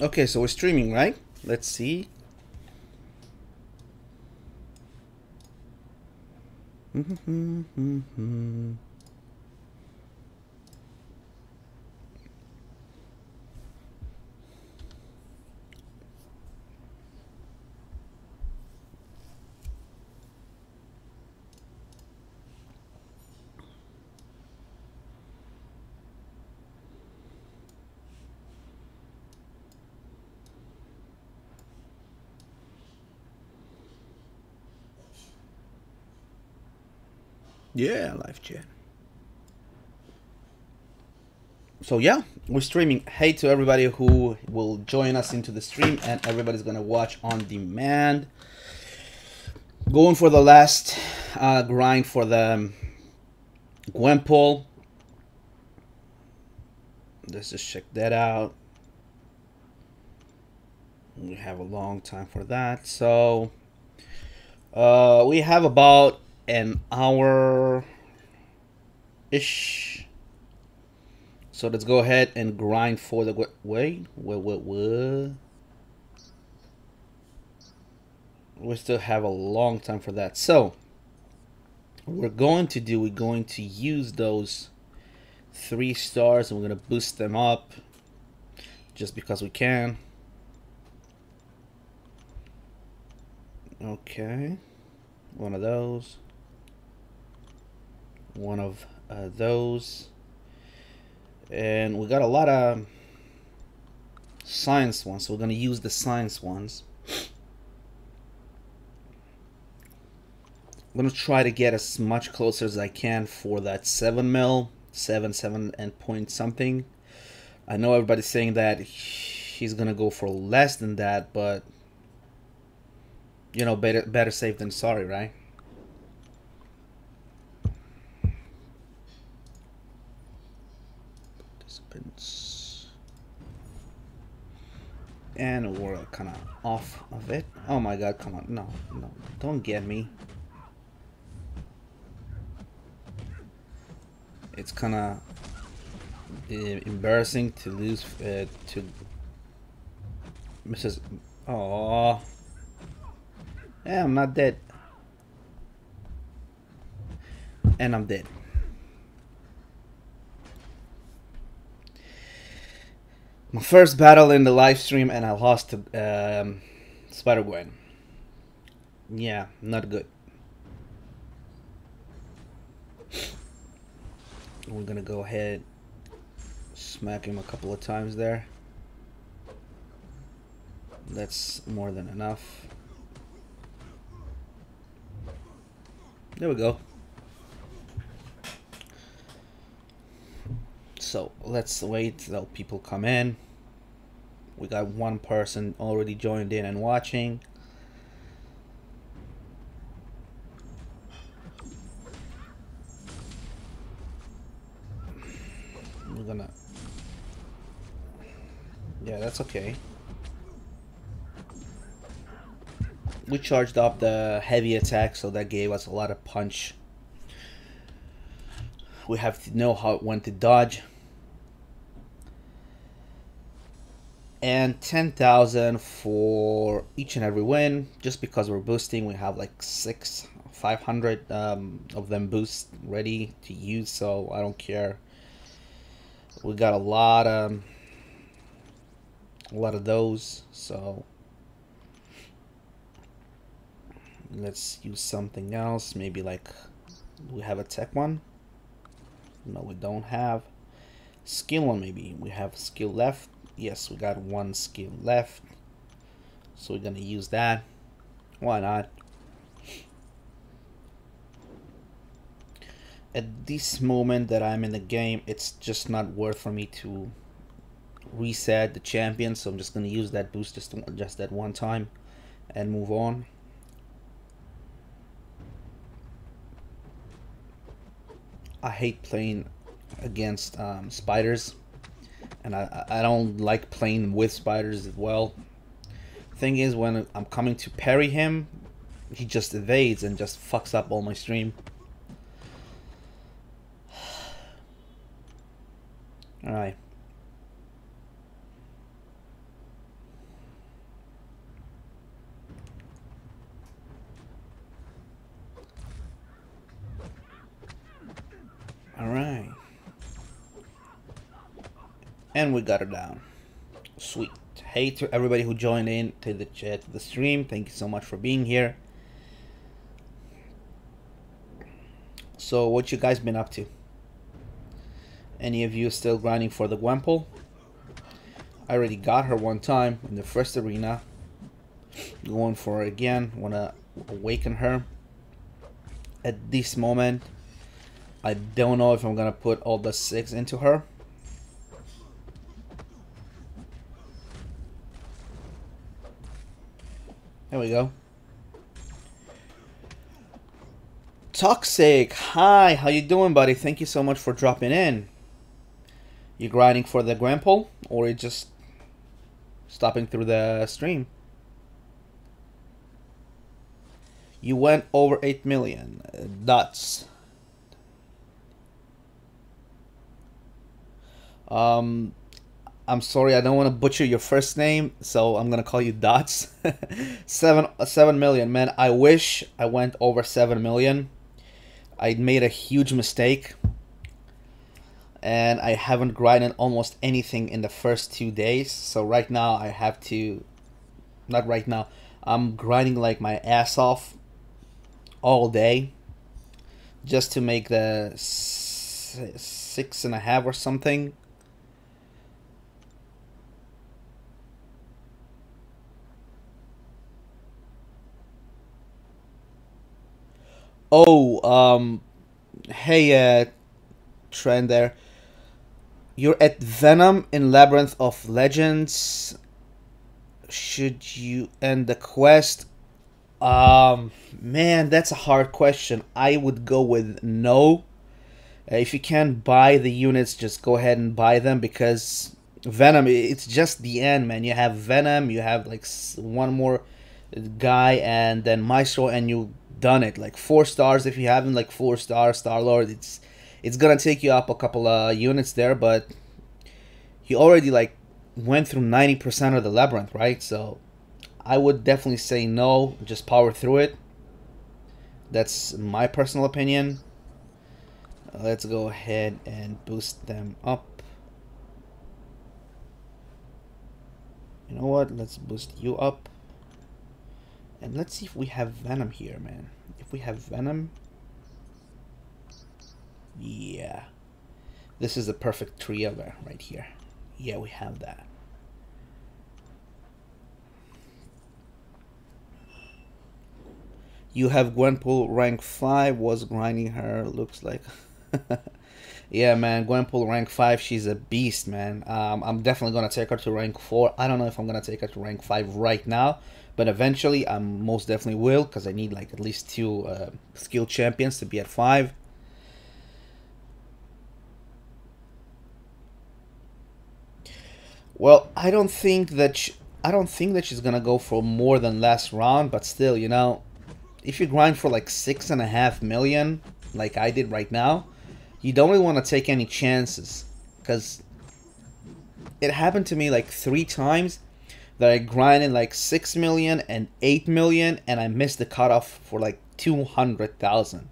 Okay, so we're streaming, right? Let's see. Yeah, live chat. So yeah, we're streaming. Hey to everybody who will join us into the stream, and everybody's gonna watch on demand. Going for the last grind for the GwenPool. Let's just check that out. We have a long time for that, so we have about an hour ish. So let's go ahead and grind for the wait. We still have a long time for that. So what we're going to use those 3 stars and we're gonna boost them up just because we can. Okay, one of those, one of those, and we got a lot of science ones, so we're gonna use the science ones. I'm gonna try to get as much closer as I can for that 7 mil, 7 and point something. I know everybody's saying that he's gonna go for less than that, but you know, better safe than sorry, right? Participants, and we're kind of off of it. Oh my god, come on, no, don't get me. It's kind of embarrassing to lose to Mrs. Oh, yeah, I'm not dead, and I'm dead. My first battle in the live stream, and I lost to Spider Gwen. Yeah, not good. We're gonna go ahead, smack him a couple of times there. That's more than enough. There we go. So let's wait till people come in. We got one person already joined in and watching. We're gonna... Yeah, that's okay. We charged up the heavy attack, so that gave us a lot of punch. We have to know when to dodge. And 10,000 for each and every win. Just because we're boosting, we have like 500 of them boosts ready to use, so I don't care. We got a lot of those, so let's use something else. Maybe like, we have a tech one. No, we don't have. Skill one, maybe. We have skill left. Yes, we got one skill left. So we're gonna use that. Why not? At this moment that I'm in the game, it's just not worth for me to reset the champion. So I'm just gonna use that boost just that one time and move on. I hate playing against spiders, and I don't like playing with spiders as well. Thing is, when I'm coming to parry him, he just evades and just fucks up all my stream. Alright. And we got her down. Sweet. Hey to everybody who joined in to the chat, to the stream. Thank you so much for being here. So what you guys been up to? Any of you still grinding for the GwenPool? I already got her one time in the first arena. Going for her again. Wanna awaken her. At this moment, I don't know if I'm gonna put all the 6 into her. There we go. Toxic, hi, how you doing, buddy? Thank you so much for dropping in. You grinding for the GwenPool, or you just stopping through the stream? You went over 8 million. Dots. I'm sorry, I don't want to butcher your first name, so I'm gonna call you Dots. 7 million, man. I wish I went over 7 million. I made a huge mistake, and I haven't grinded almost anything in the first 2 days. So right now I have to, not right now, I'm grinding like my ass off all day just to make the 6.5 or something. Oh, hey, Trend there. You're at Venom in Labyrinth of Legends. Should you end the quest? Man, that's a hard question. I would go with no. If you can't buy the units, just go ahead and buy them, because Venom, it's just the end, man. You have Venom, you have like one more guy, and then Maestro, and you done it. Like 4 stars. If you haven't, like 4 stars, Star-Lord, it's gonna take you up a couple of units there, but he already like went through 90% of the labyrinth, right? So I would definitely say no, just power through it. That's my personal opinion. Let's go ahead and boost them up. You know what? Let's boost you up. And let's see if we have Venom here, man. If we have Venom... Yeah. This is the perfect trio there, right here. Yeah, we have that. You have GwenPool rank 5, was grinding her, looks like. Yeah, man, GwenPool rank 5, she's a beast, man. I'm definitely going to take her to rank 4. I don't know if I'm going to take her to rank 5 right now, but eventually I most definitely will, because I need like at least 2 skill champions to be at 5. Well, I don't think that she's gonna go for more than last round, but still, you know, if you grind for like 6.5 million, like I did right now, you don't really want to take any chances, because it happened to me like 3 times that I grinded like 6 million and 8 million, and I missed the cutoff for like 200,000,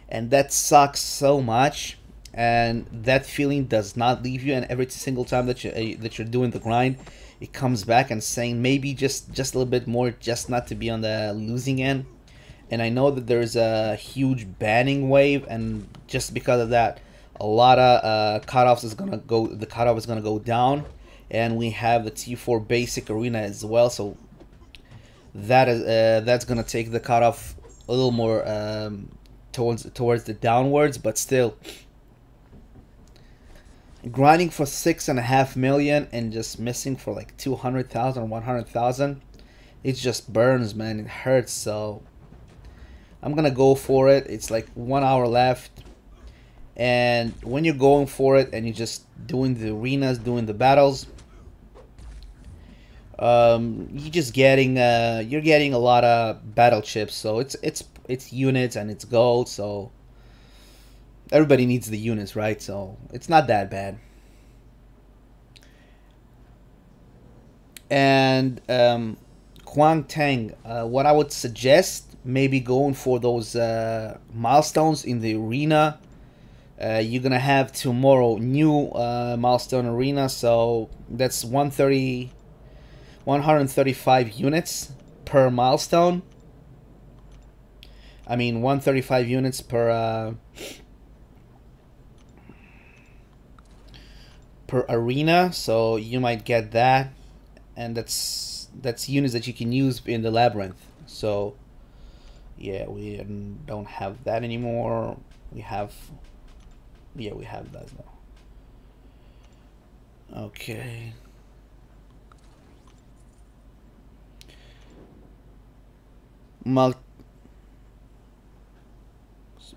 and that sucks so much. And that feeling does not leave you, and every single time that you're doing the grind, it comes back and saying maybe just a little bit more, just not to be on the losing end. And I know that there's a huge banning wave, and just because of that, a lot of cutoffs is gonna go. The cutoff is gonna go down, and we have the T4 basic arena as well. So that is that's gonna take the cutoff a little more towards the downwards, but still. Grinding for 6.5 million and just missing for like 200,000, 100,000, it just burns, man. It hurts. So I'm gonna go for it. It's like 1 hour left, and when you're going for it and you're just doing the arenas, doing the battles, you're just getting you're getting a lot of battle chips. So it's units and it's gold. So everybody needs the units, right? So it's not that bad. And Quang Tang, what I would suggest, maybe going for those milestones in the arena You're gonna have tomorrow new milestone arena, so that's 135 units per milestone. I mean 135 units per arena, so you might get that, and that's units that you can use in the labyrinth. So yeah, we don't have that anymore. We have that now. Okay.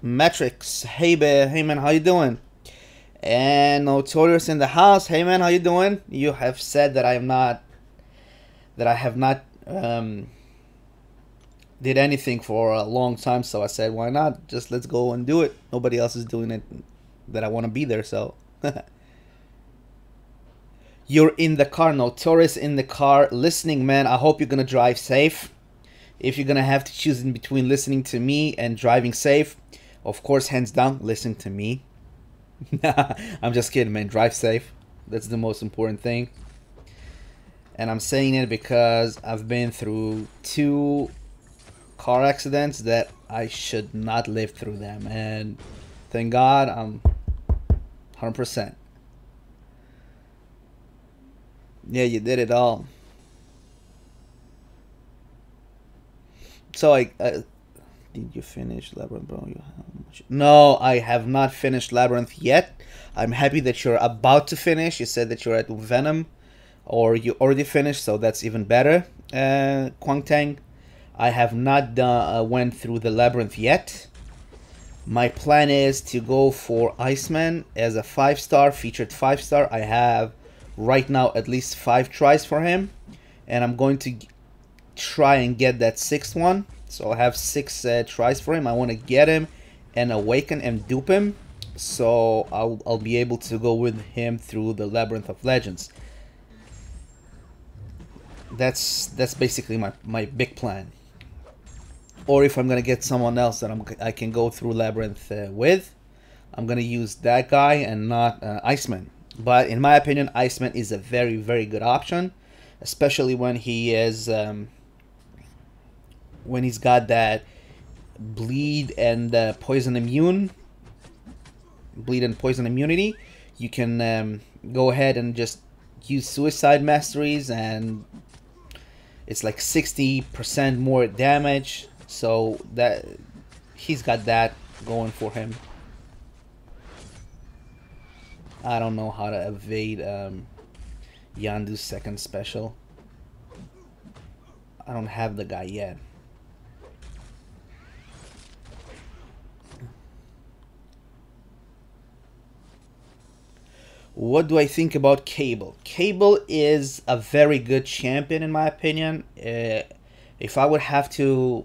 Metrics. Hey man, how you doing? And Notorious in the house. Hey man, how you doing? You have said that I have not did anything for a long time, so I said, why not? Just let's go and do it. Nobody else is doing it that I want to be there, so. You're in the car, Notorious in the car, listening, man. I hope you're gonna drive safe. If you're gonna have to choose in between listening to me and driving safe, of course, hands down, listen to me. I'm just kidding, man. Drive safe. That's the most important thing. And I'm saying it because I've been through 2 car accidents that I should not live through them. And thank God I'm 100%. Yeah, you did it all. So did you finish Labyrinth, bro? No, I have not finished Labyrinth yet. I'm happy that you're about to finish. You said that you're at Venom, or you already finished, so that's even better. Kwang Tang, I have not went through the Labyrinth yet. My plan is to go for Iceman as a 5-star, featured 5-star. I have right now at least 5 tries for him, and I'm going to try and get that 6th one. So I have 6 tries for him. I want to get him and awaken and dupe him, so I'll be able to go with him through the Labyrinth of Legends. That's basically my big plan. Or if I'm gonna get someone else that I can go through Labyrinth with, I'm gonna use that guy and not Iceman. But in my opinion, Iceman is a very, very good option, especially when he is when he's got that bleed and poison immunity. You can go ahead and just use suicide masteries, and it's like 60% more damage. So that he's got that going for him. I don't know how to evade Yandu's 2nd special. I don't have the guy yet. What do I think about Cable? Cable is a very good champion in my opinion. If I would have to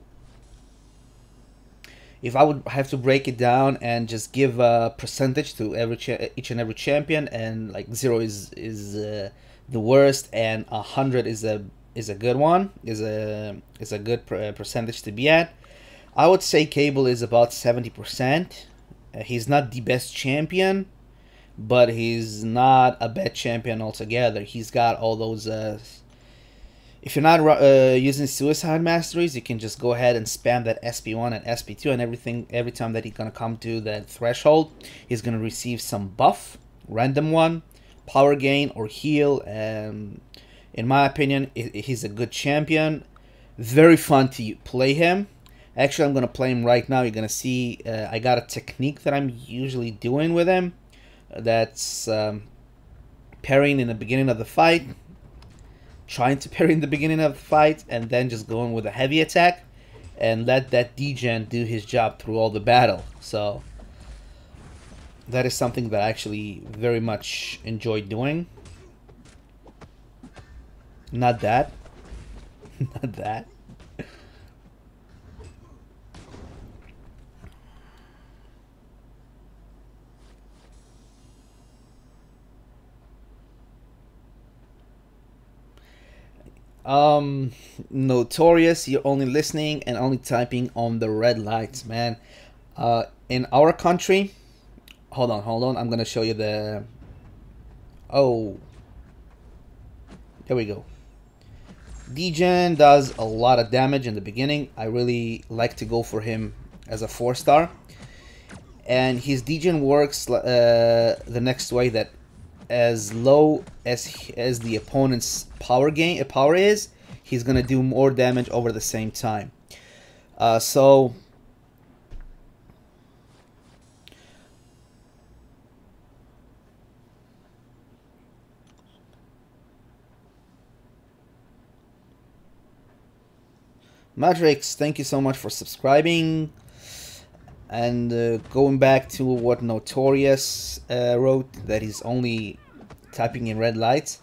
break it down and just give a percentage to each and every champion, and like 0 is the worst and 100 is a good one, is a good percentage to be at, I would say Cable is about 70%. He's not the best champion, but he's not a bad champion altogether. He's got all those if you're not using suicide masteries, you can just go ahead and spam that SP1 and SP2 and everything. Every time that he's gonna come to that threshold, he's gonna receive some buff, random one, power gain or heal. And in my opinion, he's a good champion. Very fun to play him. Actually, I'm gonna play him right now. You're gonna see I got a technique that I'm usually doing with him. That's parrying in the beginning of the fight, trying to parry in the beginning of the fight, and then just going with a heavy attack and let that degen do his job through all the battle. So that is something that I actually very much enjoy doing. Not that. Not that. Notorious, you're only listening and only typing on the red lights, man. In our country, hold on. I'm gonna show you the. Oh, there we go. Degen does a lot of damage in the beginning. I really like to go for him as a 4-star. And his Degen works the next way, that as low as the opponent's power is, he's gonna do more damage over the same time. So Madrix, thank you so much for subscribing. And going back to what Notorious wrote, that he's only typing in red lights.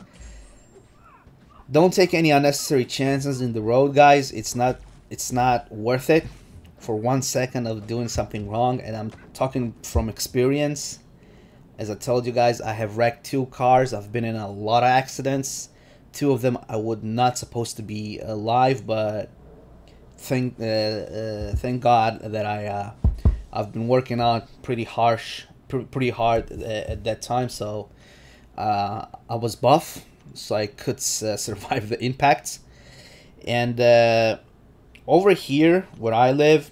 Don't take any unnecessary chances in the road, guys. It's not worth it for 1 second of doing something wrong. And I'm talking from experience. As I told you guys, I have wrecked 2 cars. I've been in a lot of accidents. 2 of them I would not supposed to be alive, but thank God that I've been working out pretty hard at that time, so I was buff, so I could survive the impacts. And over here where I live,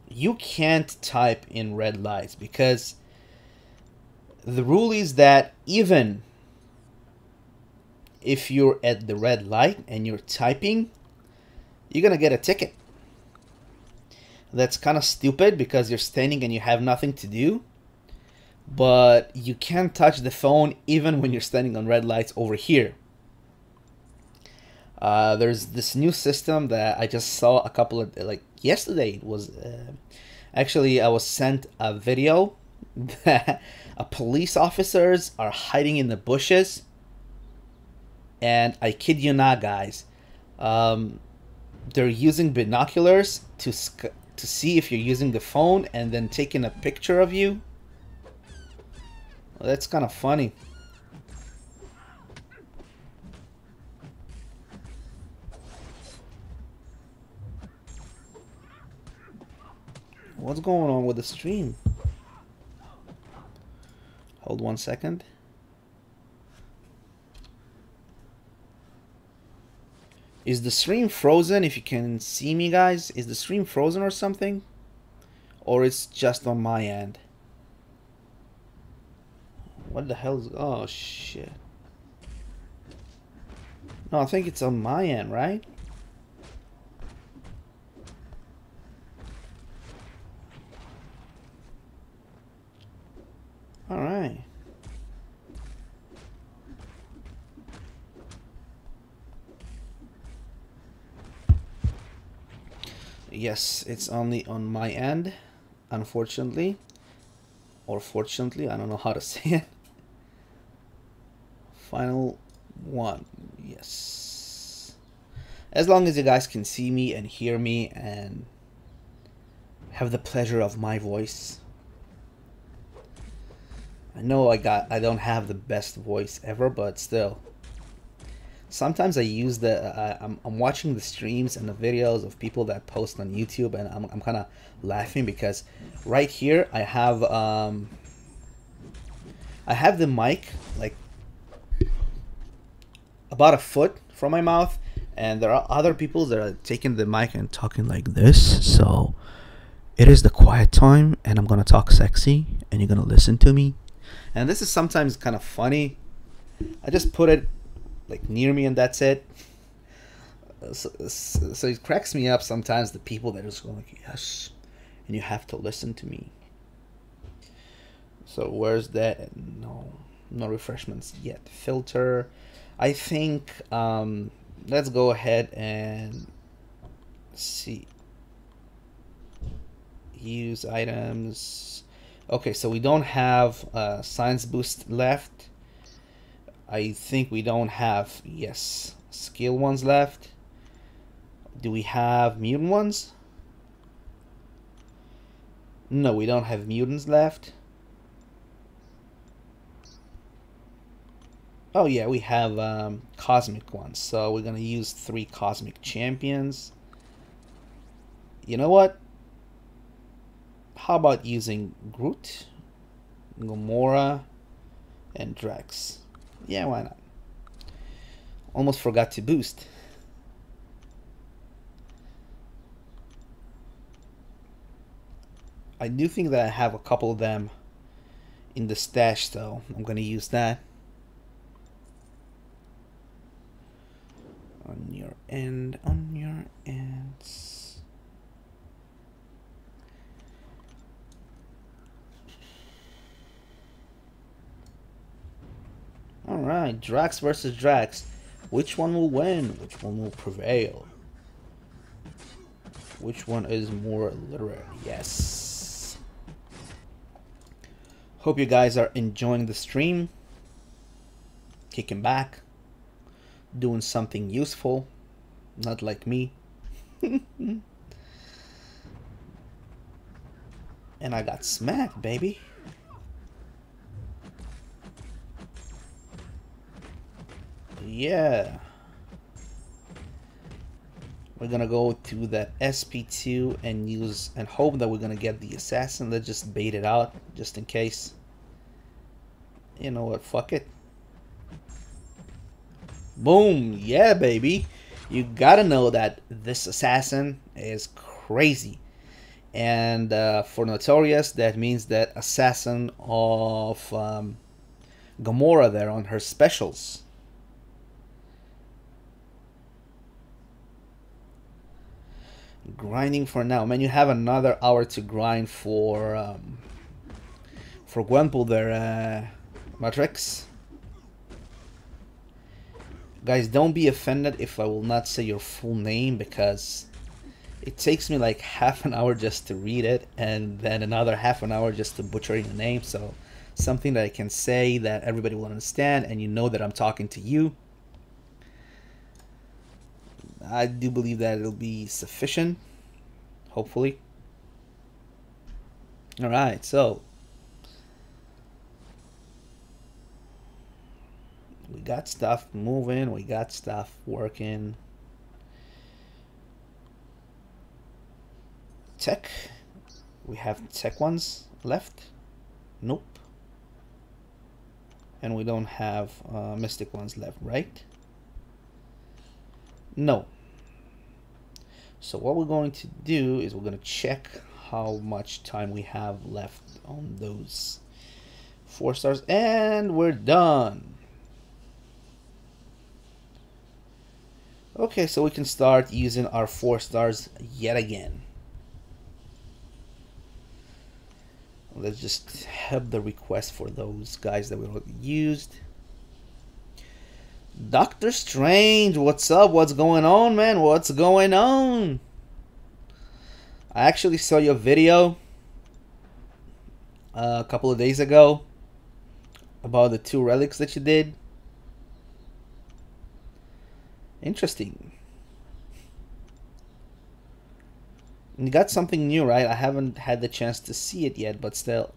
you can't type in red lights, because the rule is that even if you're at the red light and you're typing, you're gonna get a ticket. That's kind of stupid because you're standing and you have nothing to do. But you can't touch the phone even when you're standing on red lights over here. There's this new system that I just saw a couple of, like yesterday it was, actually I was sent a video that police officers are hiding in the bushes. And I kid you not, guys, they're using binoculars to see if you're using the phone and then taking a picture of you. Well, that's kind of funny. What's going on with the stream? Hold 1 second. Is the stream frozen? If you can see me, guys, is the stream frozen or something? Or it's just on my end? What the hell is... Oh, shit. No, I think it's on my end, right? Alright. Yes, it's only on my end, unfortunately. Or fortunately, I don't know how to say it. Final one, yes. As long as you guys can see me and hear me and have the pleasure of my voice. I know I don't have the best voice ever, but still. Sometimes I use I'm watching the streams and the videos of people that post on YouTube, and I'm kind of laughing because right here I have the mic like about a foot from my mouth, and there are other people that are taking the mic and talking like this. So it is the quiet time, and I'm gonna talk sexy, and you're gonna listen to me. And this is sometimes kind of funny. I just put it like near me and that's it. So it cracks me up sometimes, the people that are just going like, yes, and you have to listen to me. So where's that? No refreshments yet. Filter. I think let's go ahead and see. Use items. Okay, so we don't have science boost left. I think we don't have, yes, skill ones left. Do we have mutant ones? No, we don't have mutants left. Oh yeah, we have cosmic ones. So we're gonna use 3 cosmic champions. You know what? How about using Groot? Gamora, and Drax. Yeah, why not? Almost forgot to boost. I do think that I have a couple of them in the stash, though. I'm gonna use that. On your end, on your ends. Alright, Drax versus Drax. Which one will win? Which one will prevail? Which one is more literary? Yes. Hope you guys are enjoying the stream. Kicking back. Doing something useful. Not like me. And I got smacked, baby. Yeah. We're gonna go to that SP2 and use and hope that we're gonna get the assassin. Let's just bait it out just in case. You know what? Fuck it. Boom. Yeah, baby. You gotta know that this assassin is crazy. And for Notorious, that means that assassin of Gamora there on her specials. Grinding for now. Man, you have another hour to grind for GwenPool there, Matrix. Guys, don't be offended if I will not say your full name, because it takes me like half an hour just to read it, and then another half an hour just to butcher your name. So something that I can say that everybody will understand, and you know that I'm talking to you. I do believe that it'll be sufficient, hopefully. Alright, so we got stuff moving, we got stuff working. Tech, we have tech ones left. Nope. And we don't have mystic ones left, right? No. So what we're going to do is we're going to check how much time we have left on those 4 stars, and we're done. Okay, so we can start using our 4 stars yet again. Let's just have the request for those guys that we already used. Doctor Strange, what's up? What's going on, man? What's going on? I actually saw your video a couple of days ago about the 2 relics that you did. Interesting. You got something new, right? I haven't had the chance to see it yet, but still.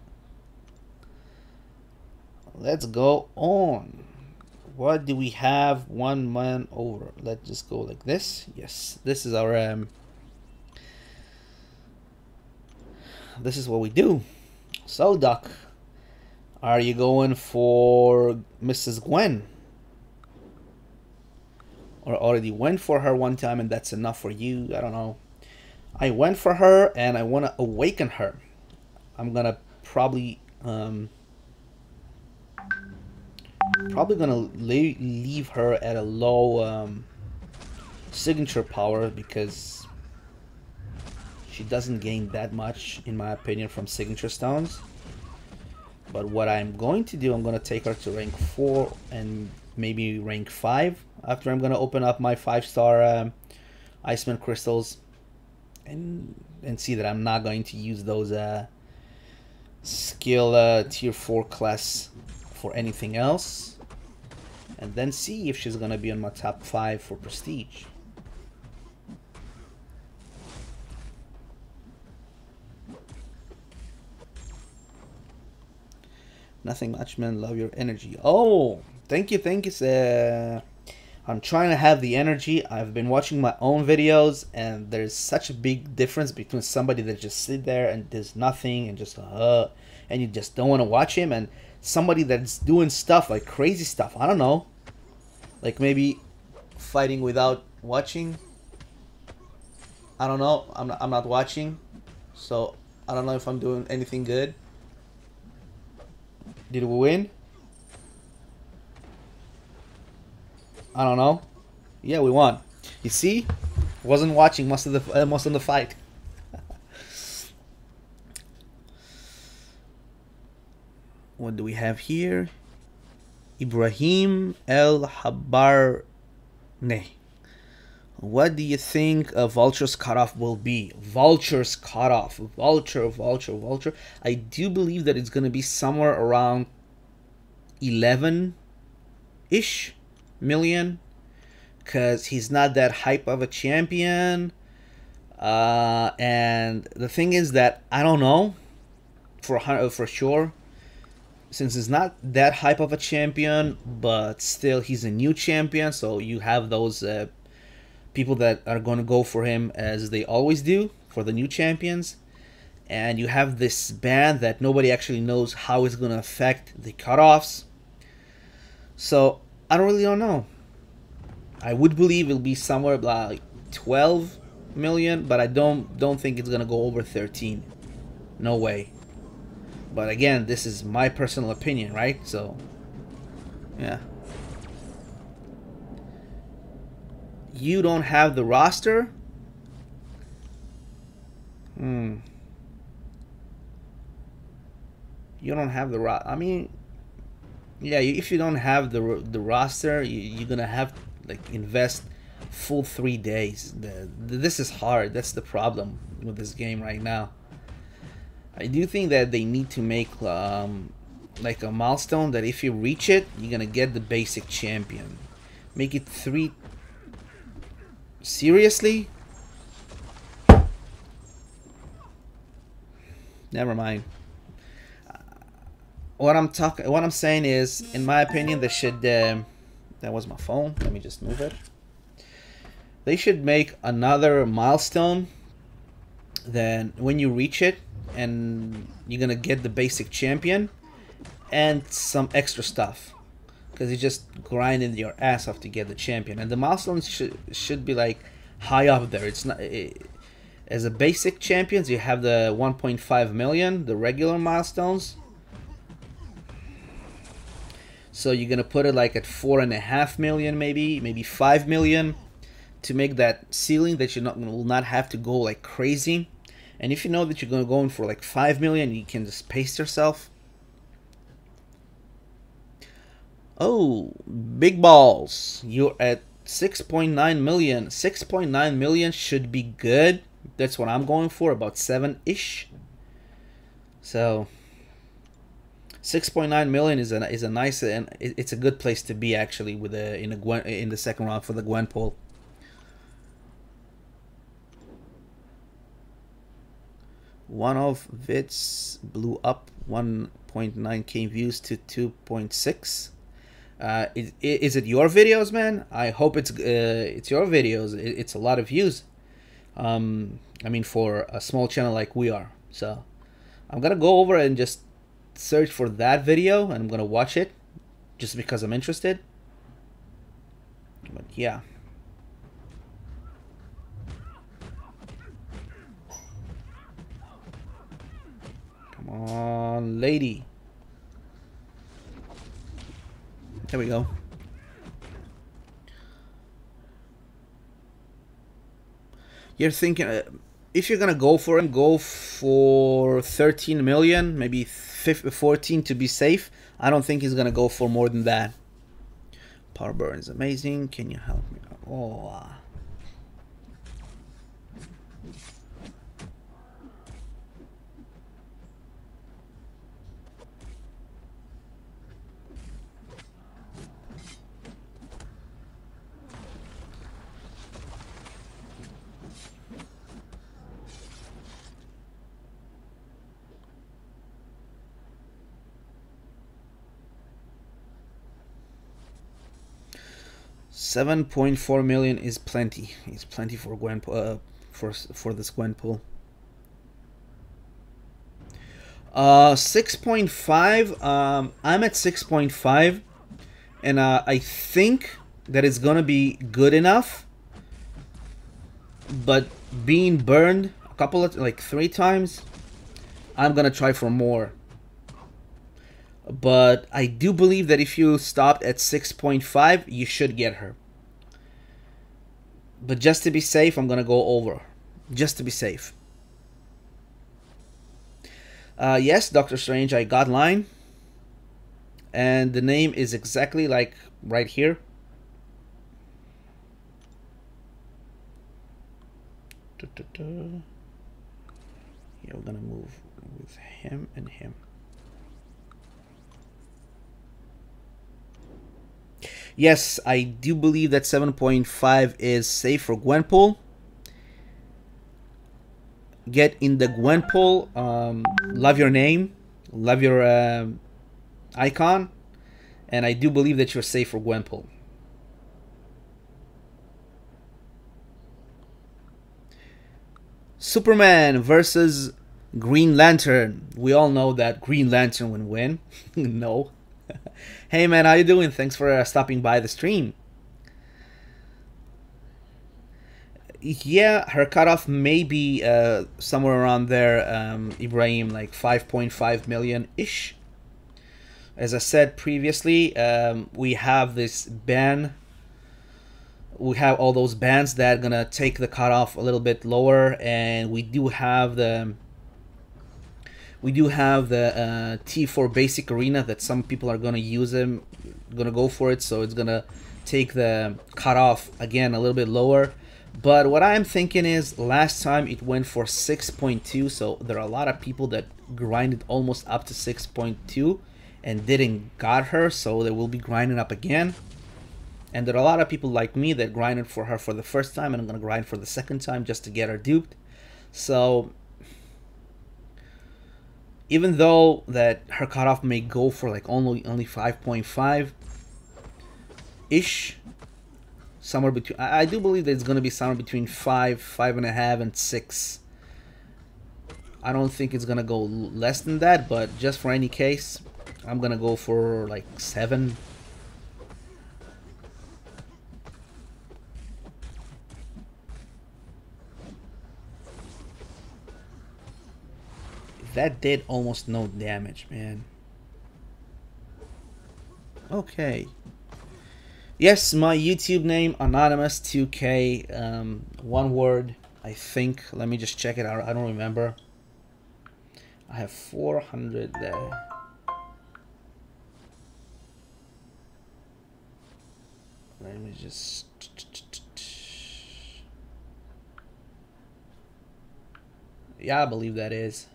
Let's go on. What do we have? 1 man over. Let's just go like this. Yes, this is our this is what we do. So, Doc, are you going for Mrs. Gwen? Or already went for her one time and that's enough for you? I don't know. I went for her and I want to awaken her. I'm gonna probably gonna leave her at a low signature power, because she doesn't gain that much, in my opinion, from signature stones. But what I'm going to do, I'm going to take her to rank 4 and maybe rank 5 after I'm going to open up my 5-star Iceman crystals and see that I'm not going to use those skill tier 4 class for anything else, and then see if she's going to be on my top 5 for prestige. Nothing much, man. Love your energy. Oh, thank you, sir. I'm trying to have the energy. I've been watching my own videos, and there's such a big difference between somebody that just sit there and does nothing and just and you just don't want to watch him, and somebody that's doing stuff like crazy stuff, I don't know, like maybe fighting without watching. I don't know. I'm not watching, so I don't know if I'm doing anything good. Did we win? I don't know. Yeah, we won. You see, wasn't watching most of the fight. What do we have here? Ibrahim El Habarne. What do you think a Vulture's cutoff will be? Vulture's cutoff. Vulture. I do believe that it's going to be somewhere around 11-ish million. Because he's not that hype of a champion. And the thing is that I don't know for sure. Since he's not that hype of a champion, but still he's a new champion. So you have those... people that are going to go for him as they always do for the new champions, and you have this ban that nobody actually knows how it's going to affect the cutoffs. So I don't know. I would believe it'll be somewhere like 12 million, but I don't think it's going to go over 13. No way. But again, this is my personal opinion, right? So yeah. You don't have the roster? You don't have the I mean, yeah, if you don't have the roster, you're gonna have like invest full 3 days. This is hard. That's the problem with this game right now. I do think that they need to make like a milestone that if you reach it, you're gonna get the basic champion. Make it 3. Seriously? Never mind. What I'm saying is, in my opinion, they should. That was my phone. Let me just move it. They should make another milestone. Then, when you reach it, and you're gonna get the basic champion, and some extra stuff. Because you just grinding your ass off to get the champion, and the milestones should be like high up there. It's not as a basic champions. You have the 1.5 million, the regular milestones. So you're gonna put it like at 4.5 million, maybe 5 million, to make that ceiling that will not have to go like crazy. And if you know that you're gonna go in for like 5 million, you can just pace yourself. Oh, big balls. You're at 6.9 million. 6.9 million should be good. That's what I'm going for, about 7-ish. So 6.9 million is a nice, and it's a good place to be actually with in the second round for the GwenPool. One of vids blew up 1.9k views to 2.6. Is it your videos, man? I hope it's your videos. It's a lot of views. I mean, for a small channel like we are. So I'm gonna go over and just search for that video, and I'm gonna watch it just because I'm interested. But yeah. Come on, lady. There we go. You're thinking, if you're gonna go for him, go for 13 million, maybe 14 to be safe. I don't think he's gonna go for more than that. Power burn is amazing. Can you help me? Oh. 7.4 million is plenty. It's plenty for GwenPool, for this GwenPool. 6.5. I'm at 6.5, and I think that it's gonna be good enough. But being burned a couple of, like, 3 times, I'm gonna try for more. But I do believe that if you stopped at 6.5, you should get her. But just to be safe, I'm gonna go over. Just to be safe. Yes, Doctor Strange, I got line. And the name is exactly like right here. Yeah, we're gonna move with him and him. Yes, I do believe that 7.5 is safe for GwenPool. Get in the GwenPool. Love your name. Love your icon. And I do believe that you're safe for GwenPool. Superman versus Green Lantern. We all know that Green Lantern would win. No. Hey man, how you doing? Thanks for stopping by the stream. Yeah, her cutoff may be somewhere around there, Ibrahim, like 5.5 million-ish. As I said previously, we have this ban. We have all those bans that are gonna take the cutoff a little bit lower, and we do have the T4 basic arena that some people are gonna use them, gonna go for it. So it's gonna take the cutoff again a little bit lower. But what I'm thinking is, last time it went for 6.2, so there are a lot of people that grinded almost up to 6.2 and didn't got her, so they will be grinding up again. And there are a lot of people like me that grinded for her for the first time, and I'm gonna grind for the second time just to get her duped. So even though that her cutoff may go for like only 5.5 ish, somewhere between, I do believe that it's going to be somewhere between 5.5 and 6. I don't think it's going to go less than that, but just for any case, I'm going to go for like 7. That did almost no damage, man. Okay. Yes, my YouTube name, Anonymous2K, one word, I think. Let me just check it out. I don't remember. I have 400 there. Let me just... Yeah, I believe that is.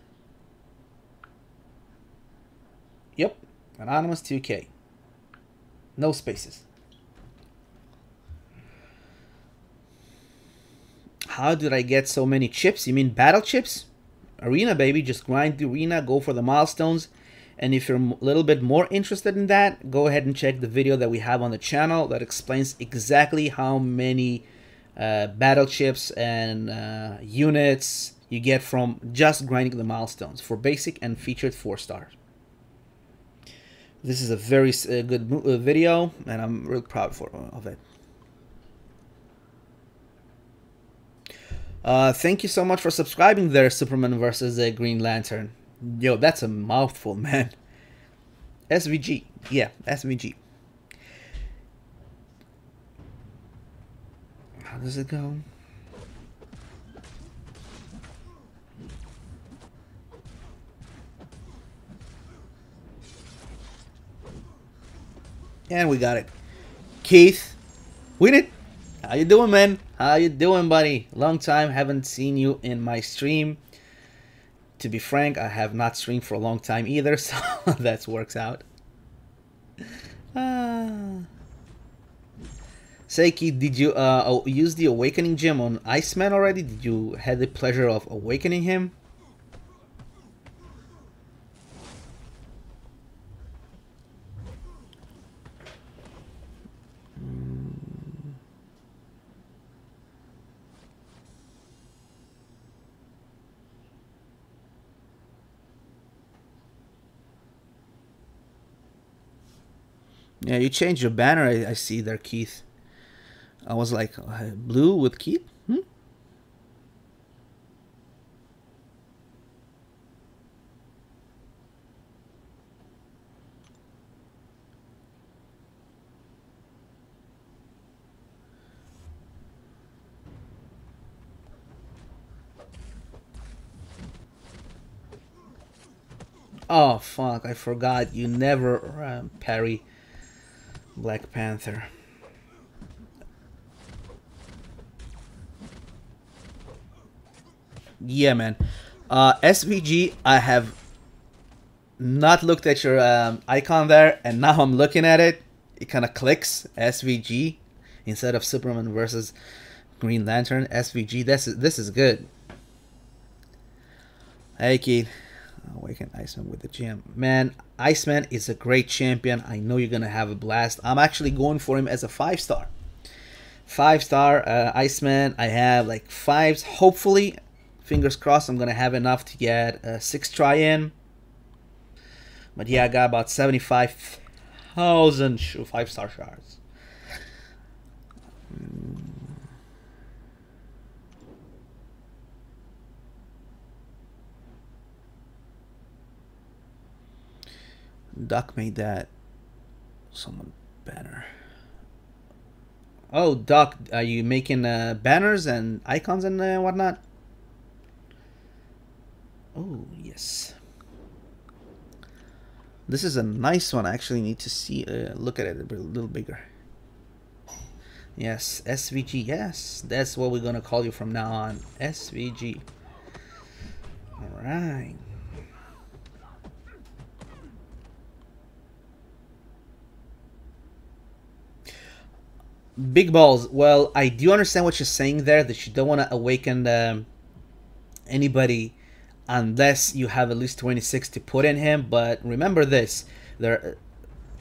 Yep, Anonymous2K. No spaces. How did I get so many chips? You mean battle chips? Arena, baby. Just grind the arena, go for the milestones. And if you're a little bit more interested in that, go ahead and check the video that we have on the channel that explains exactly how many battle chips and units you get from just grinding the milestones for basic and featured 4 stars. This is a very good video, and I'm really proud of it. Thank you so much for subscribing there, Superman versus Green Lantern. Yo, that's a mouthful, man. SVG. Yeah, SVG. How does it go? And we got it. Keith, win it. How you doing, man? How you doing, buddy? Long time, haven't seen you in my stream. To be frank, I have not streamed for a long time either, so that works out. Seiki, did you use the awakening gem on Iceman already? Did you have the pleasure of awakening him? Yeah, you changed your banner. I see there, Keith. I was like, blue with Keith? Hmm? Oh, fuck. I forgot. You never parry Black Panther. Yeah, man. SVG, I have not looked at your icon there, and now I'm looking at it. It kind of clicks. SVG instead of Superman versus Green Lantern. SVG. This is good. Hey, Keith. Awaken Iceman with the gem. Man, Iceman is a great champion. I know you're gonna have a blast. I'm actually going for him as a 5-star. 5-star Iceman. I have like 5s. Hopefully, fingers crossed, I'm gonna have enough to get a 6 try in. But yeah, I got about 75,000 5-star shards. Duck made that. Someone banner. Oh, Duck, are you making banners and icons and whatnot? Oh, yes. This is a nice one. I actually need to see, look at it a little bigger. Yes, SVG. Yes, that's what we're gonna call you from now on. SVG. All right. Big balls. Well, I do understand what you're saying there, that you don't want to awaken anybody unless you have at least 26 to put in him. But remember this.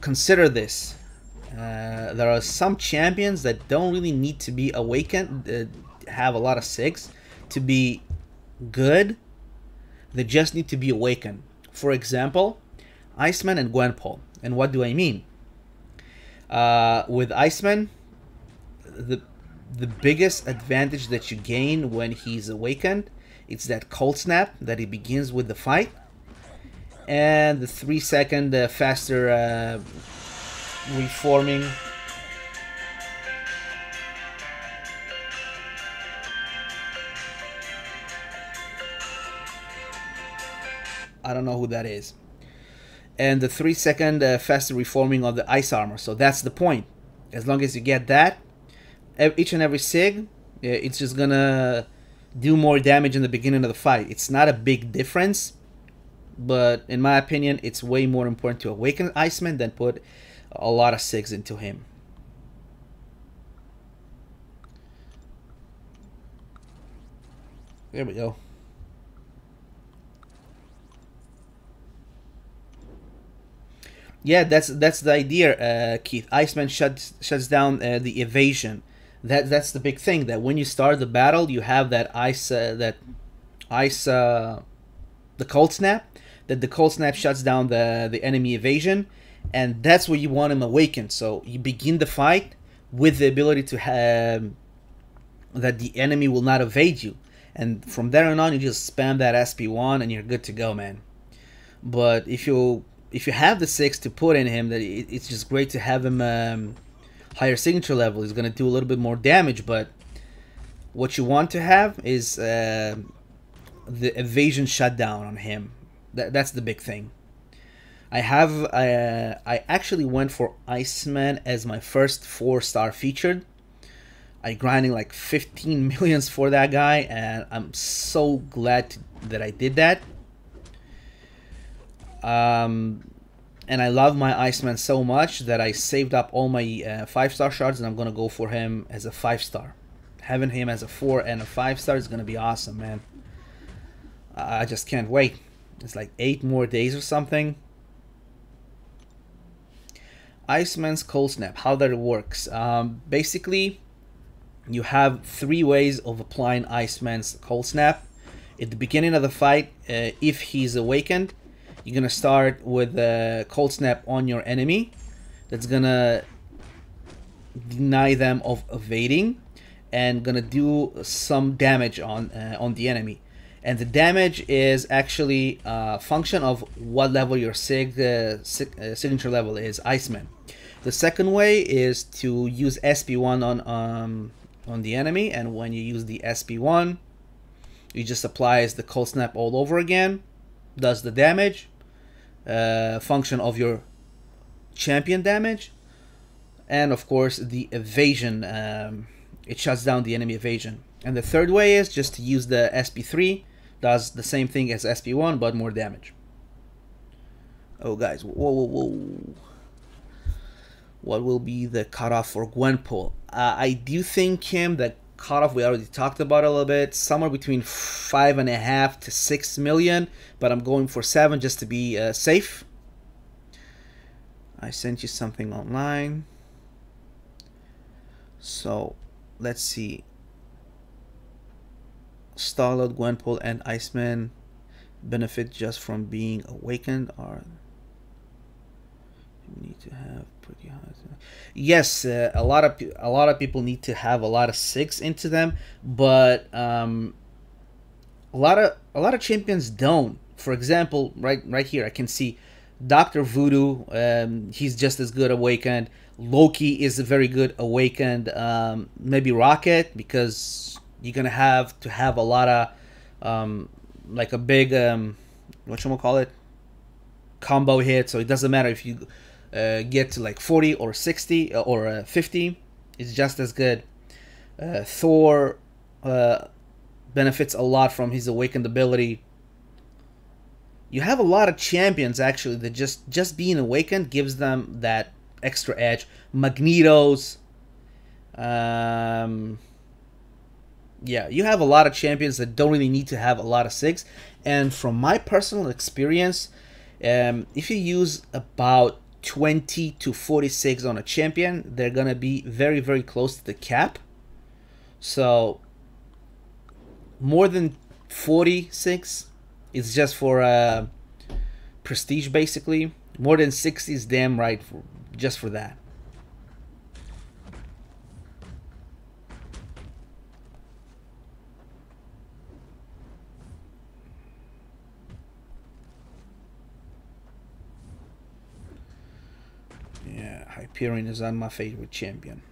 Consider this. There are some champions that don't really need to be awakened, have a lot of 6 to be good. They just need to be awakened. For example, Iceman and GwenPool. And what do I mean? With Iceman, the biggest advantage that you gain when he's awakened, it's that cold snap that he begins with the fight, and the 3-second faster reforming. I don't know who that is. And the 3-second faster reforming of the ice armor. So that's the point. As long as you get that, each and every sig, it's just gonna do more damage in the beginning of the fight. It's not a big difference, but in my opinion, it's way more important to awaken Iceman than put a lot of sigs into him. There we go. Yeah, that's the idea, Keith. Iceman shuts down the evasion. That's the big thing. That when you start the battle, you have that ice, the cold snap. That the cold snap shuts down the enemy evasion, and that's where you want him awakened. So you begin the fight with the ability to have that the enemy will not evade you, and from there on you just spam that SP1 and you're good to go, man. But if you have the 6 to put in him, that it's just great to have him higher signature level. He's gonna do a little bit more damage, but what you want to have is the evasion shutdown on him. That's the big thing. I actually went for Iceman as my first 4-star featured. I grinding like 15 millions for that guy, and I'm so glad that I did that. And I love my Iceman so much that I saved up all my 5-star shards, and I'm gonna go for him as a 5-star. Having him as a 4 and a 5-star is gonna be awesome, man. I just can't wait. It's like 8 more days or something. Iceman's cold snap, how that works. Basically, you have 3 ways of applying Iceman's cold snap. At the beginning of the fight, if he's awakened, you're gonna start with a cold snap on your enemy. that's gonna deny them of evading and gonna do some damage on the enemy. And the damage is actually a function of what level your signature level is, Iceman. The second way is to use SP1 on the enemy, and when you use the SP1, you just applies the cold snap all over again, does the damage, function of your champion damage, and of course the evasion. It shuts down the enemy evasion. And the third way is just to use the SP3, does the same thing as SP1 but more damage. Oh guys, whoa. What will be the cutoff for GwenPool? I do think the cutoff we already talked about a little bit, somewhere between 5.5 to 6 million, but I'm going for 7 just to be safe. I sent you something online, so let's see. Starlord, GwenPool, and Iceman benefit just from being awakened, or you need to have pretty high. Yes, a lot of people need to have a lot of 6 into them, but a lot of champions don't. For example, right here I can see Dr. Voodoo. He's just as good awakened. Loki is a very good awakened. Maybe Rocket, because you're gonna have to have a lot of like a big whatchamacallit, combo hit, so it doesn't matter if you get to like 40 or 60 or 50, it's just as good. Thor benefits a lot from his awakened ability. You have a lot of champions actually that just being awakened gives them that extra edge. Magneto's, yeah, you have a lot of champions that don't really need to have a lot of 6. And from my personal experience, if you use about 20 to 46 on a champion, they're gonna be very, very close to the cap. So more than 46 is just for prestige, basically. More than 60 is damn right just for that. Yeah, Hyperion is not my favorite champion.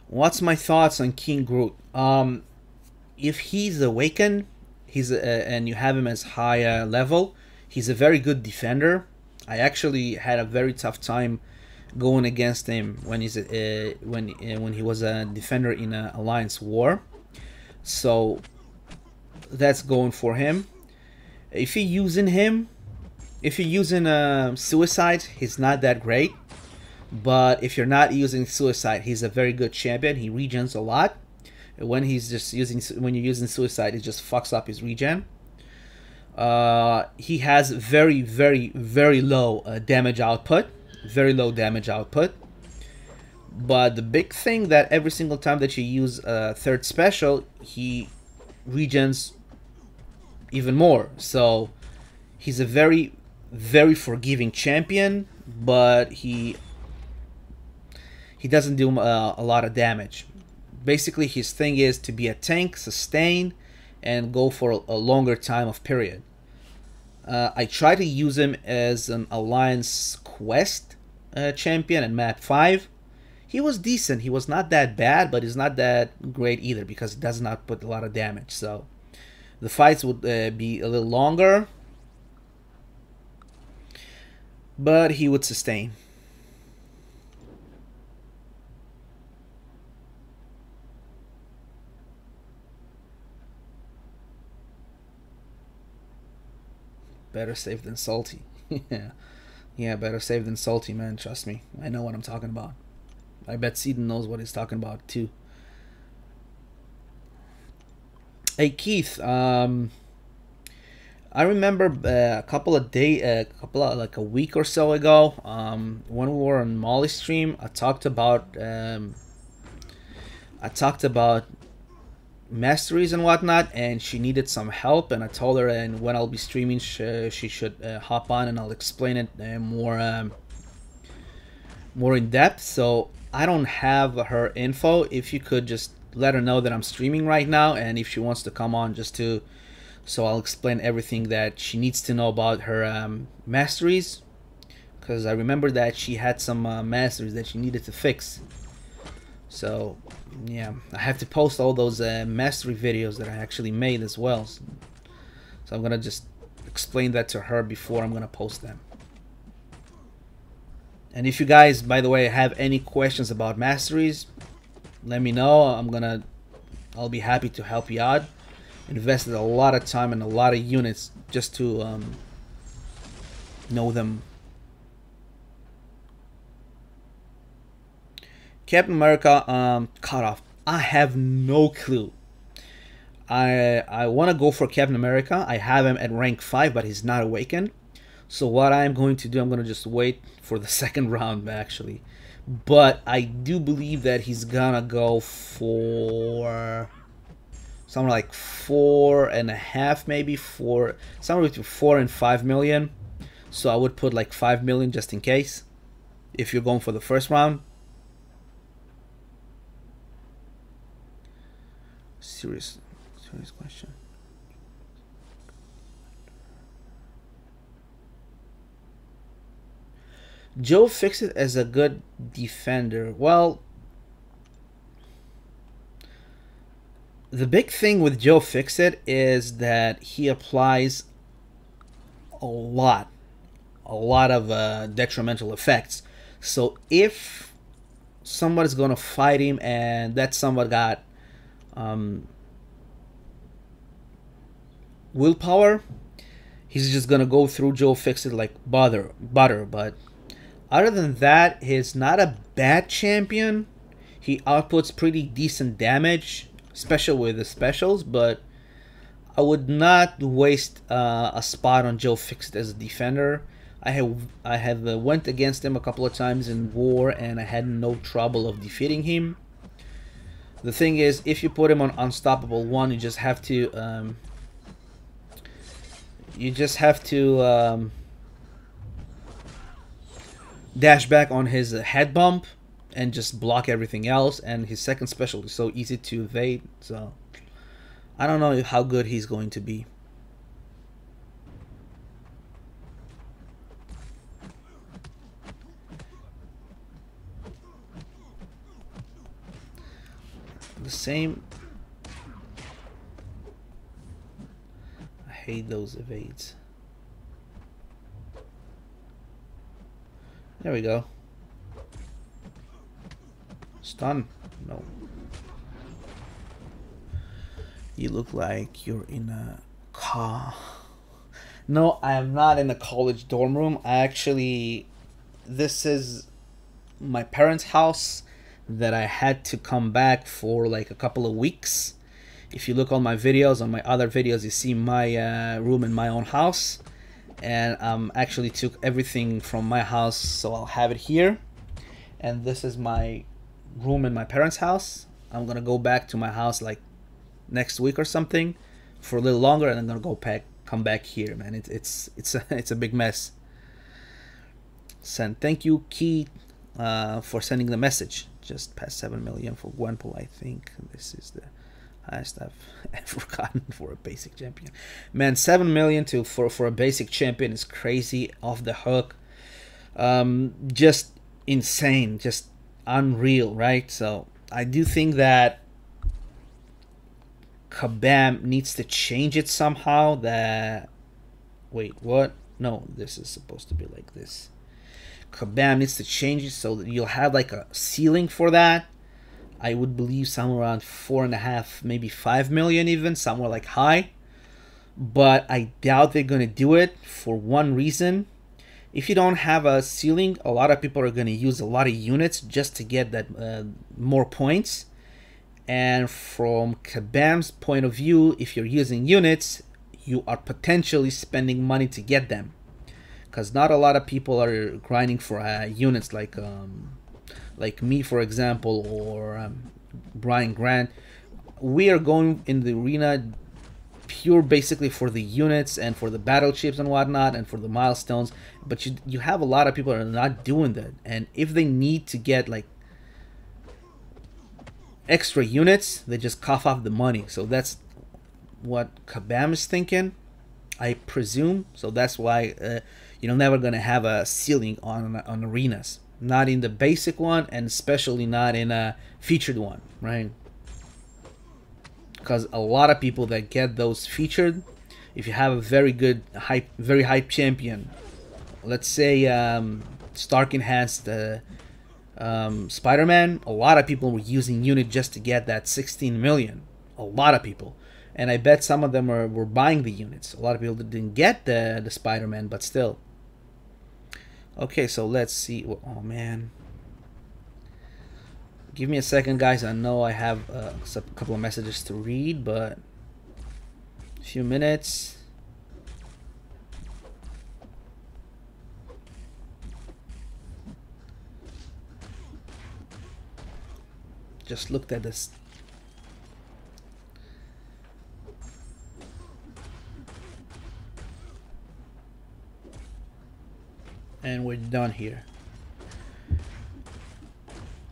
What's my thoughts on King Groot? If he's awakened, and you have him as high level, he's a very good defender. I actually had a very tough time going against him when when he was a defender in an Alliance War. So that's going for him. If you're using Suicide, he's not that great. But if you're not using Suicide, he's a very good champion. He regens a lot. When you're using Suicide, it just fucks up his regen. He has very, very, very low damage output. Very low damage output. But the big thing that every single time that you use a third special, he regens even more. So he's a very, very forgiving champion, but he doesn't do a lot of damage. Basically, his thing is to be a tank, sustain, and go for a longer time of period. I try to use him as an Alliance Quest champion in map 5. He was decent. He was not that bad, but he's not that great either because he does not put a lot of damage. So the fights would be a little longer, but he would sustain. Better safe than salty. Yeah, better safe than salty, man. Trust me. I know what I'm talking about. I bet Seedon knows what he's talking about, too. Hey, Keith. I remember a couple of like a week or so ago, when we were on Molly's stream, I talked about masteries and whatnot, and she needed some help, and I told her, and when I'll be streaming, she should hop on, and I'll explain it more in depth. So I don't have her info. If you could just let her know that I'm streaming right now, and if she wants to come on, so I'll explain everything that she needs to know about her masteries, because I remember that she had some masteries that she needed to fix. So yeah, I have to post all those mastery videos that I actually made as well. So I'm gonna just explain that to her before I'm gonna post them. And if you guys, by the way, have any questions about masteries, let me know. I'll be happy to help you out. Invested a lot of time and a lot of units just to know them. Captain America cut off. I have no clue. I want to go for Captain America. I have him at rank 5, but he's not awakened. So what I'm going to do, I'm going to just wait for the second round, actually. But I do believe that he's gonna go for somewhere like 4.5, maybe somewhere between 4 and 5 million. So I would put like 5 million just in case, if you're going for the first round. Serious question. Joe Fixit as a good defender. Well, the big thing with Joe Fixit is that he applies a lot of detrimental effects. So if somebody's gonna fight him and that somebody got willpower, he's just gonna go through Joe Fixit like butter. But other than that, he's not a bad champion. He outputs pretty decent damage, especially with the specials, but I would not waste a spot on Joe Fixit as a defender. I have went against him a couple of times in war, and I had no trouble of defeating him. The thing is, if you put him on Unstoppable 1, you just have to dash back on his head bump and just block everything else, and his second special is so easy to evade. So I don't know how good he's going to be. The same. I hate those evades. There we go. Stun. No. You look like you're in a car. No, I am not in a college dorm room. This is my parents' house that I had to come back for like a couple of weeks. If you look on my videos, on my other videos, you see my room in my own house. And actually took everything from my house, so I'll have it here. And this is my room in my parents' house. I'm gonna go back to my house like next week or something for a little longer, and I'm gonna come back here, man. It's a big mess. Thank you, Key, for sending the message. Just past 7 million for GwenPool. I think this is the highest I've ever gotten for a basic champion. Man, 7 million for a basic champion is crazy, off the hook. Just insane, just unreal, right? So I do think that Kabam needs to change it somehow. Wait, what? No, this is supposed to be like this. Kabam needs to change it so that you'll have like a ceiling for that. I would believe somewhere around 4.5, maybe 5 million even, somewhere like high. But I doubt they're going to do it for one reason. If you don't have a ceiling, a lot of people are going to use a lot of units just to get that more points. And from Kabam's point of view, if you're using units, you are potentially spending money to get them, because not a lot of people are grinding for units like me, for example, or Brian Grant. We are going in the arena pure basically for the units and for the battle chips and whatnot and for the milestones, but you have a lot of people that are not doing that, and if they need to get like extra units, they just cough off the money. So that's what Kabam is thinking, I presume. So that's why you're never gonna have a ceiling on arenas, not in the basic one, and especially not in a featured one, right? Because a lot of people that get those featured, if you have a very good very hype champion, let's say Stark enhanced Spider-Man, a lot of people were using unit just to get that 16 million. A lot of people. And I bet some of them were buying the units. A lot of people didn't get the Spider-Man, but still. Okay, so let's see. Oh, man. Give me a second, guys. I know I have a couple of messages to read, but a few minutes. Just looked at this. And we're done here.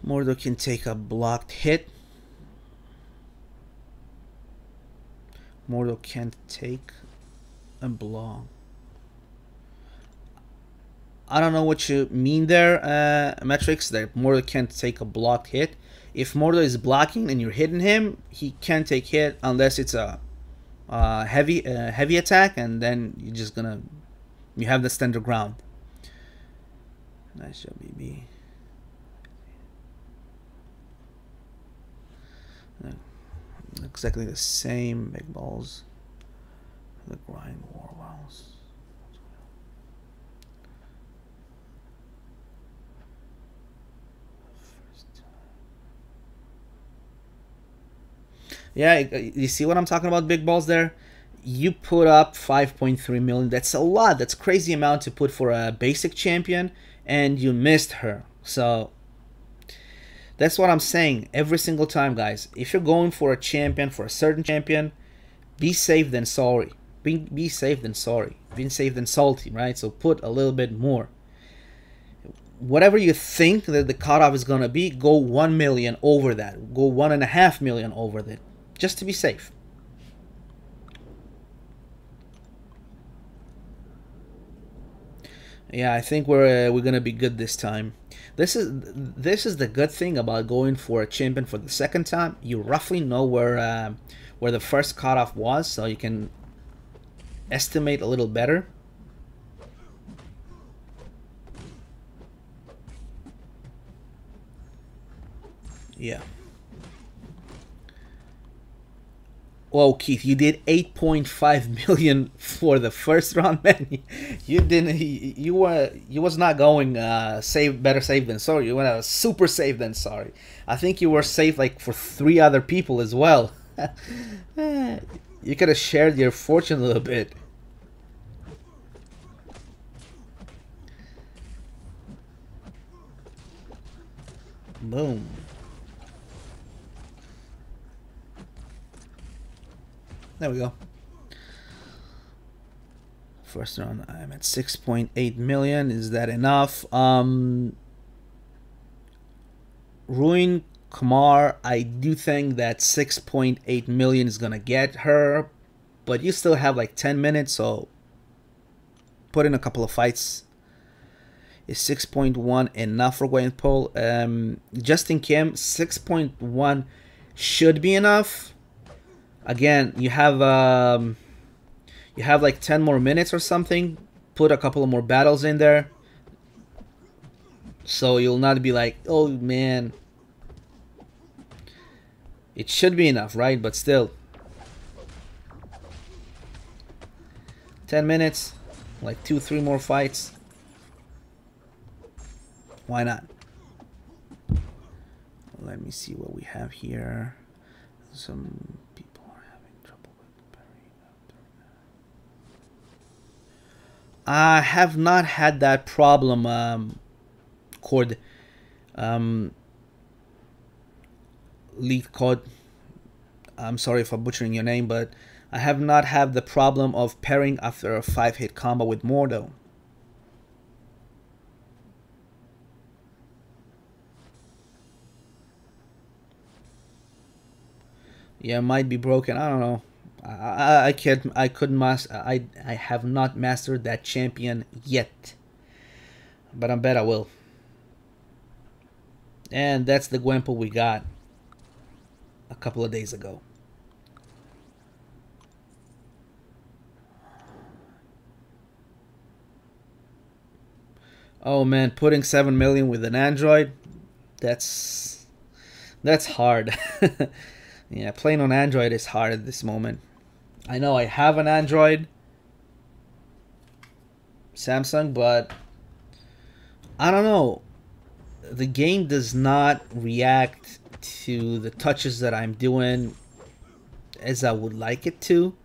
Mordo can take a blocked hit. Mordo can't take a block. I don't know what you mean there, Metrics, that Mordo can't take a blocked hit. If Mordo is blocking and you're hitting him, he can't take hit unless it's a heavy attack, and then you have the standard ground. Nice job, BB. Exactly the same big balls. The grind war walls. Yeah, you see what I'm talking about, big balls there? You put up 5.3 million. That's a lot. That's crazy amount to put for a basic champion, and you missed her. So that's what I'm saying every single time, guys. If you're going for a champion, for a certain champion, be safe than sorry. Be safe than sorry. Be safe than salty, right? So put a little bit more. Whatever you think that the cutoff is going to be, go 1 million over that. Go 1.5 million over that, just to be safe. Yeah, I think we're gonna be good this time. This is the good thing about going for a champion for the second time. You roughly know where the first cutoff was, so you can estimate a little better. Yeah. Whoa, Keith, you did 8.5 million for the first round, man. You didn't. You was not going better safe than sorry. You went a super safe than sorry. I think you were safe like for 3 other people as well. You could have shared your fortune a little bit. Boom. There we go. First round, I'm at 6.8 million. Is that enough? Ruin Kamar, I do think that 6.8 million is gonna get her, but you still have like 10 minutes, so put in a couple of fights. Is 6.1 enough for GwenPool? Justin Kim, 6.1 should be enough. Again, you have like 10 more minutes or something. Put a couple of more battles in there, so you'll not be like, oh man. It should be enough, right? But still, 10 minutes, like 2-3 more fights. Why not? Let me see what we have here. Some people are having trouble with parrying after that. I have not had that problem, Cord. Lead Cod. I'm sorry for butchering your name, but I have not had the problem of pairing after a 5-hit combo with Mordo. Yeah, it might be broken. I don't know. I can't. I couldn't master. I have not mastered that champion yet, but I bet I will. And that's the GwenPool we got a couple of days ago. Oh man, putting 7 million with an Android, that's hard. Yeah, playing on Android is hard at this moment. I know I have an Android, Samsung, but I don't know. The game does not react to the touches that I'm doing as I would like it to.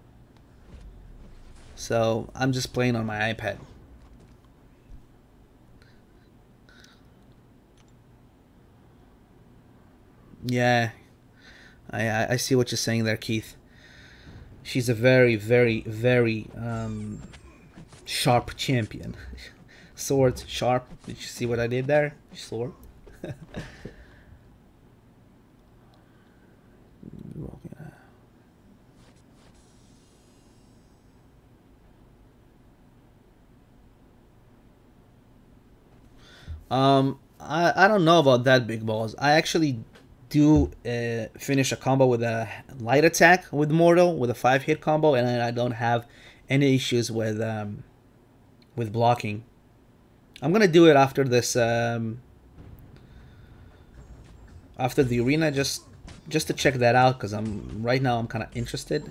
So I'm just playing on my iPad. Yeah, I see what you're saying there, Keith. She's a very, very, very sharp champion. Sword, sharp. Did you see what I did there? Sword. I don't know about that, Big Balls. I actually do finish a combo with a light attack with Mortal with a 5-hit combo, and I don't have any issues with blocking. I'm gonna do it after this after the arena, just to check that out, because right now I'm kind of interested.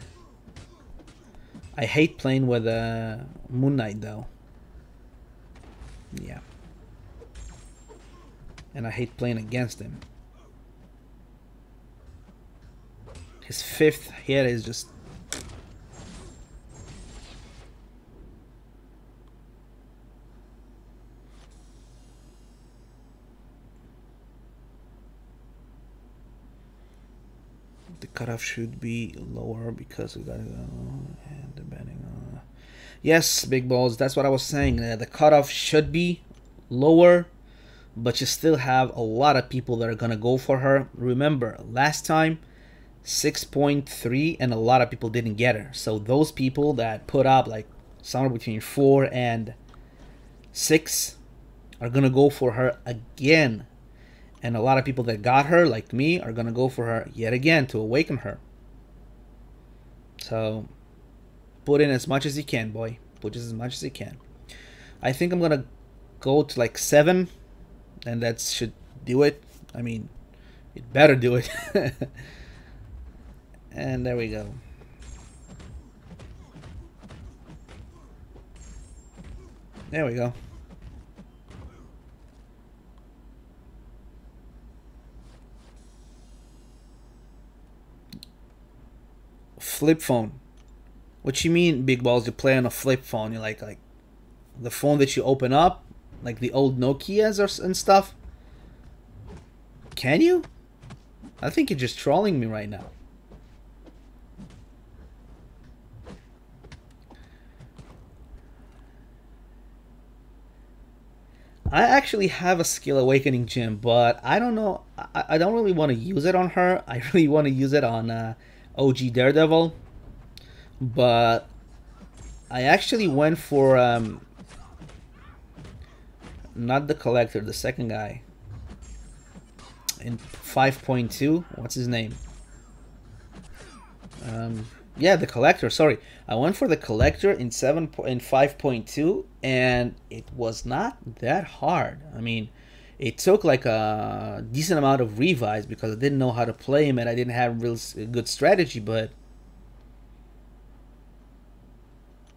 I hate playing with Moon Knight though. Yeah. And I hate playing against him. His 5th hit is just... The cutoff should be lower because we gotta go and depending on... Yes, Big Balls, that's what I was saying. The cutoff should be lower, but you still have a lot of people that are gonna go for her. Remember, last time 6.3 and a lot of people didn't get her. So those people that put up like somewhere between 4 and 6 are gonna go for her again. And a lot of people that got her, like me, are gonna go for her yet again to awaken her. So put in as much as you can, boy. Put as much as you can. I think I'm gonna go to like 7, and that should do it. I mean, it better do it. And there we go. There we go. Flip phone. What you mean, Big Balls? You play on a flip phone? You like the phone that you open up, like the old Nokia's and stuff? Can you? I think you're just trolling me right now. I actually have a skill awakening gem, but I don't know. I don't really want to use it on her. I really want to use it on OG Daredevil. But I actually went for not the collector, the second guy in 5.2. What's his name? Yeah, the collector. Sorry, I went for the collector in 5.2, and it was not that hard. I mean, it took like a decent amount of revives because I didn't know how to play him and I didn't have real good strategy, but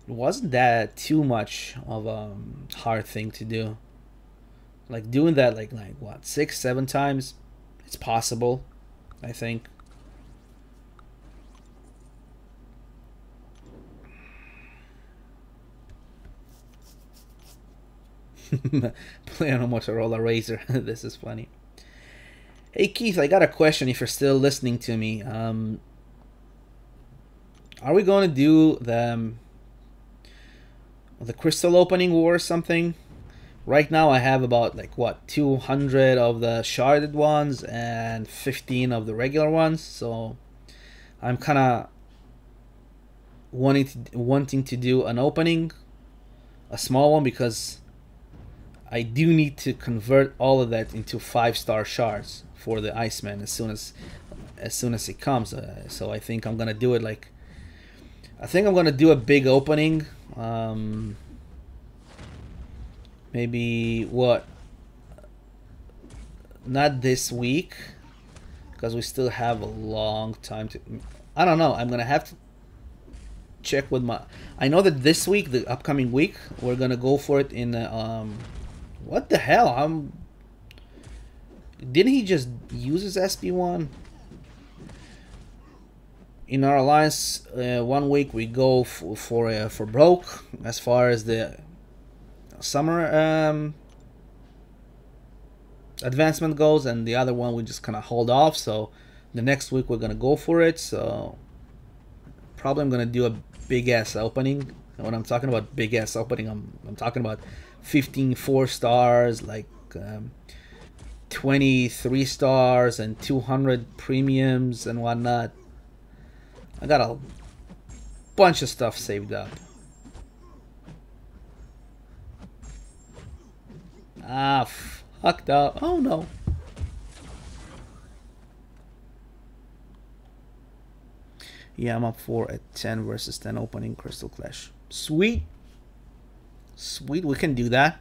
it wasn't that too much of a hard thing to do. Like doing that like what, 6-7 times, it's possible, I think. Playing on Motorola Razr. This is funny. Hey Keith, I got a question. If you're still listening to me, are we going to do the crystal opening war or something? Right now I have about like what 200 of the sharded ones and 15 of the regular ones, so I'm kind of wanting to do an opening, a small one, because I do need to convert all of that into 5-star shards for the Iceman as soon as it comes. So I think I'm gonna do it like, I think I'm gonna do a big opening. Maybe what? Not this week, because we still have a long time to. I don't know. I'm gonna have to check with my. I know that this week, the upcoming week, we're gonna go for it in. What the hell? Didn't he just use his SP1? In our alliance, 1 week we go for broke as far as the summer advancement goes, and the other one we just kind of hold off. So the next week we're gonna go for it. So probably I'm gonna do a big ass opening. And when I'm talking about big ass opening, I'm talking about 15 4-stars, like 23 stars and 200 premiums and whatnot. I got a bunch of stuff saved up. Ah, fucked up. Oh no. Yeah, I'm up for a 10 versus 10 opening Crystal Clash. Sweet. Sweet, we can do that.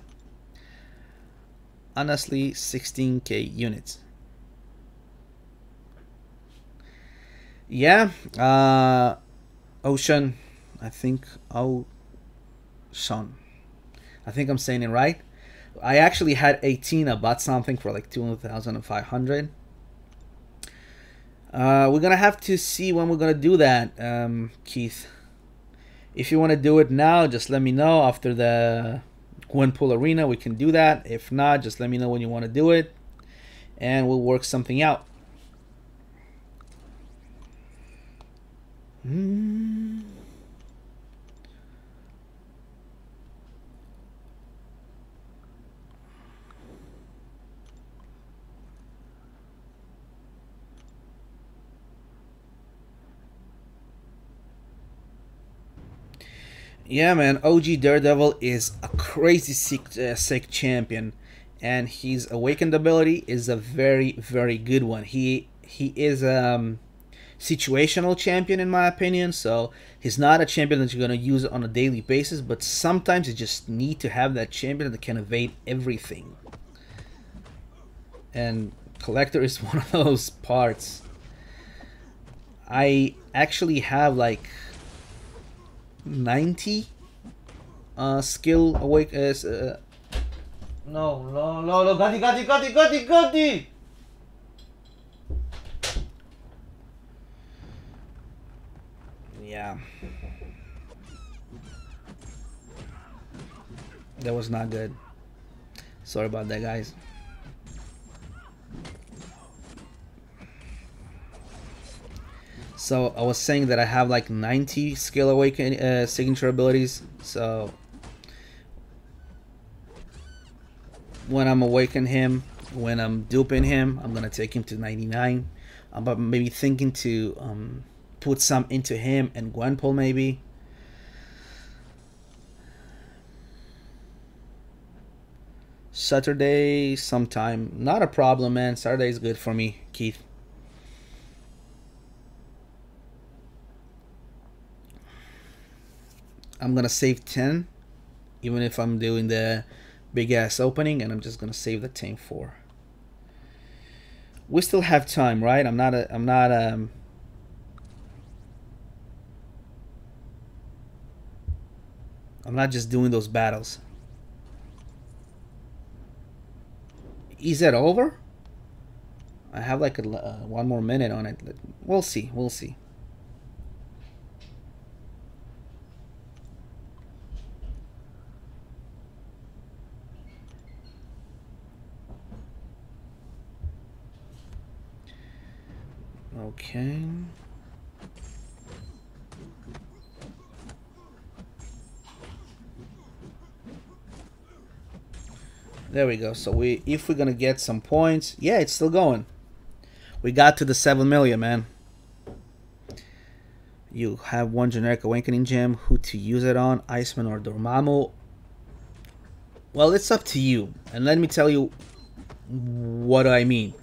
Honestly, 16k units. Yeah, Ocean. I think Ocean. I think I'm saying it right. I actually had 18. I bought something for like 2,500. We're gonna have to see when we're gonna do that, Keith. If you want to do it now, just let me know. After the GwenPool Arena, we can do that. If not, just let me know when you want to do it, and we'll work something out. Yeah, man, OG Daredevil is a crazy sick champion, and his awakened ability is a very, very good one. He is situational champion in my opinion, so he's not a champion that you're gonna use on a daily basis, but sometimes you just need to have that champion that can evade everything. And Collector is one of those parts. I actually have like 90 skill awake no, Gatti. Yeah, that was not good. Sorry about that, guys. So I was saying that I have like 90 skill awaken signature abilities. So when I'm awakening him, when I'm duping him, I'm gonna take him to 99. I'm maybe thinking to put some into him and GwenPool maybe. Saturday sometime, not a problem, man. Saturday is good for me, Keith. I'm gonna save 10, even if I'm doing the big ass opening, and I'm just gonna save the 10 for. We still have time, right? I'm not just doing those battles. Is that over? I have like one more minute on it. We'll see. We'll see. Okay. There we go. So if we're gonna get some points, yeah, it's still going. We got to the 7 million, man. You have one generic awakening gem. Who to use it on? Iceman or Dormammu? Well, it's up to you. And let me tell you what I mean.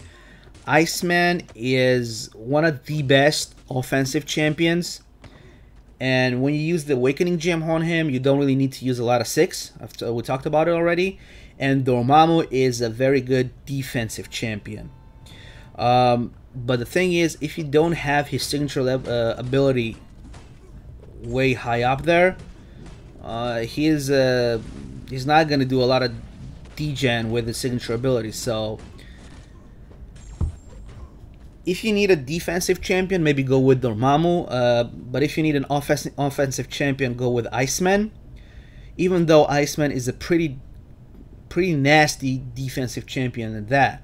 Iceman is one of the best offensive champions. And when you use the awakening gem on him, you don't really need to use a lot of 6. We talked about it already. And Dormammu is a very good defensive champion. But the thing is, if you don't have his signature ability way high up there, he's not gonna do a lot of degen with his signature ability. So if you need a defensive champion, maybe go with Dormammu. But if you need an offensive champion, go with Iceman. Even though Iceman is a pretty nasty defensive champion at that.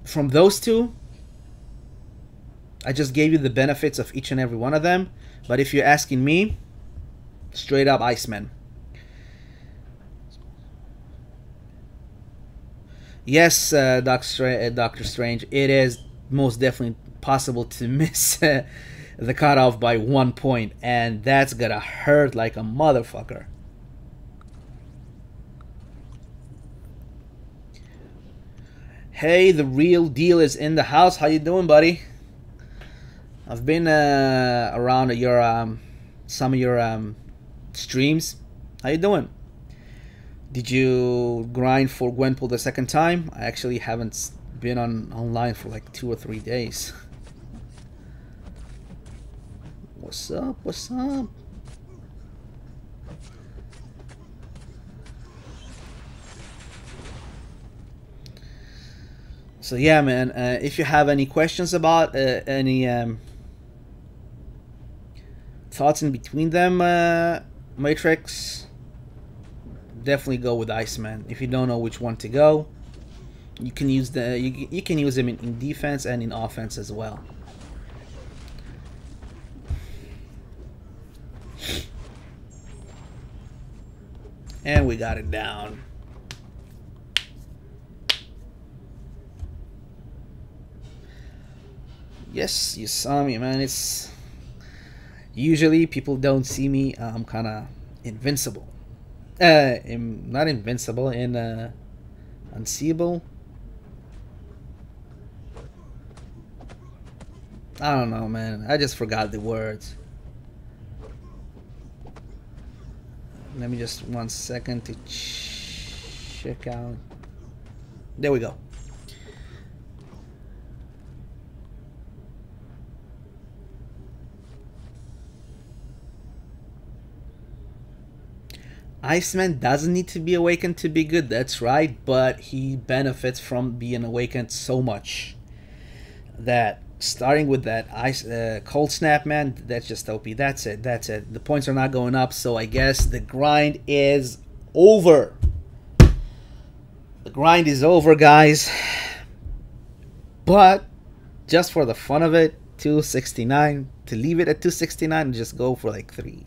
From those two, I just gave you the benefits of each and every one of them. But if you're asking me, straight up Iceman. Yes, Doctor Strange, it is most definitely possible to miss the cutoff by 1 point, and that's gonna hurt like a motherfucker. Hey, the real deal is in the house. How you doing, buddy? I've been around your some of your streams. How you doing? Did you grind for GwenPool the second time? I actually haven't been online for like 2 or 3 days. What's up? What's up? So yeah, man, if you have any questions about any thoughts in between them, Matrix, definitely go with Iceman. If you don't know which one to go, you can use you can use him in defense and in offense as well. And we got it down. Yes, you saw me, man. It's usually people don't see me. I'm kind of invincible. Not invincible, unseeable. I don't know, man. I just forgot the words. Let me just 1 second to check out. There we go. Iceman doesn't need to be awakened to be good, that's right, but he benefits from being awakened so much that starting with that ice cold snap, man, that's just OP. That's it. The points are not going up, so I guess the grind is over. The grind is over, guys. But just for the fun of it, 269, to leave it at 269 and just go for like 3.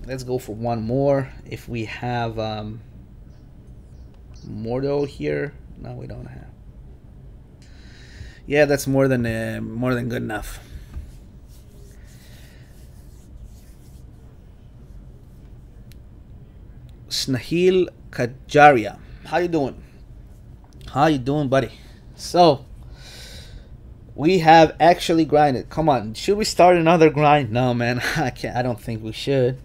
Let's go for one more. If we have Mordo here, no, we don't have. Yeah, that's more than good enough. Snahil Kajaria, how you doing? How you doing, buddy? So we have actually grinded. Come on, should we start another grind? No, man, I can't. I don't think we should.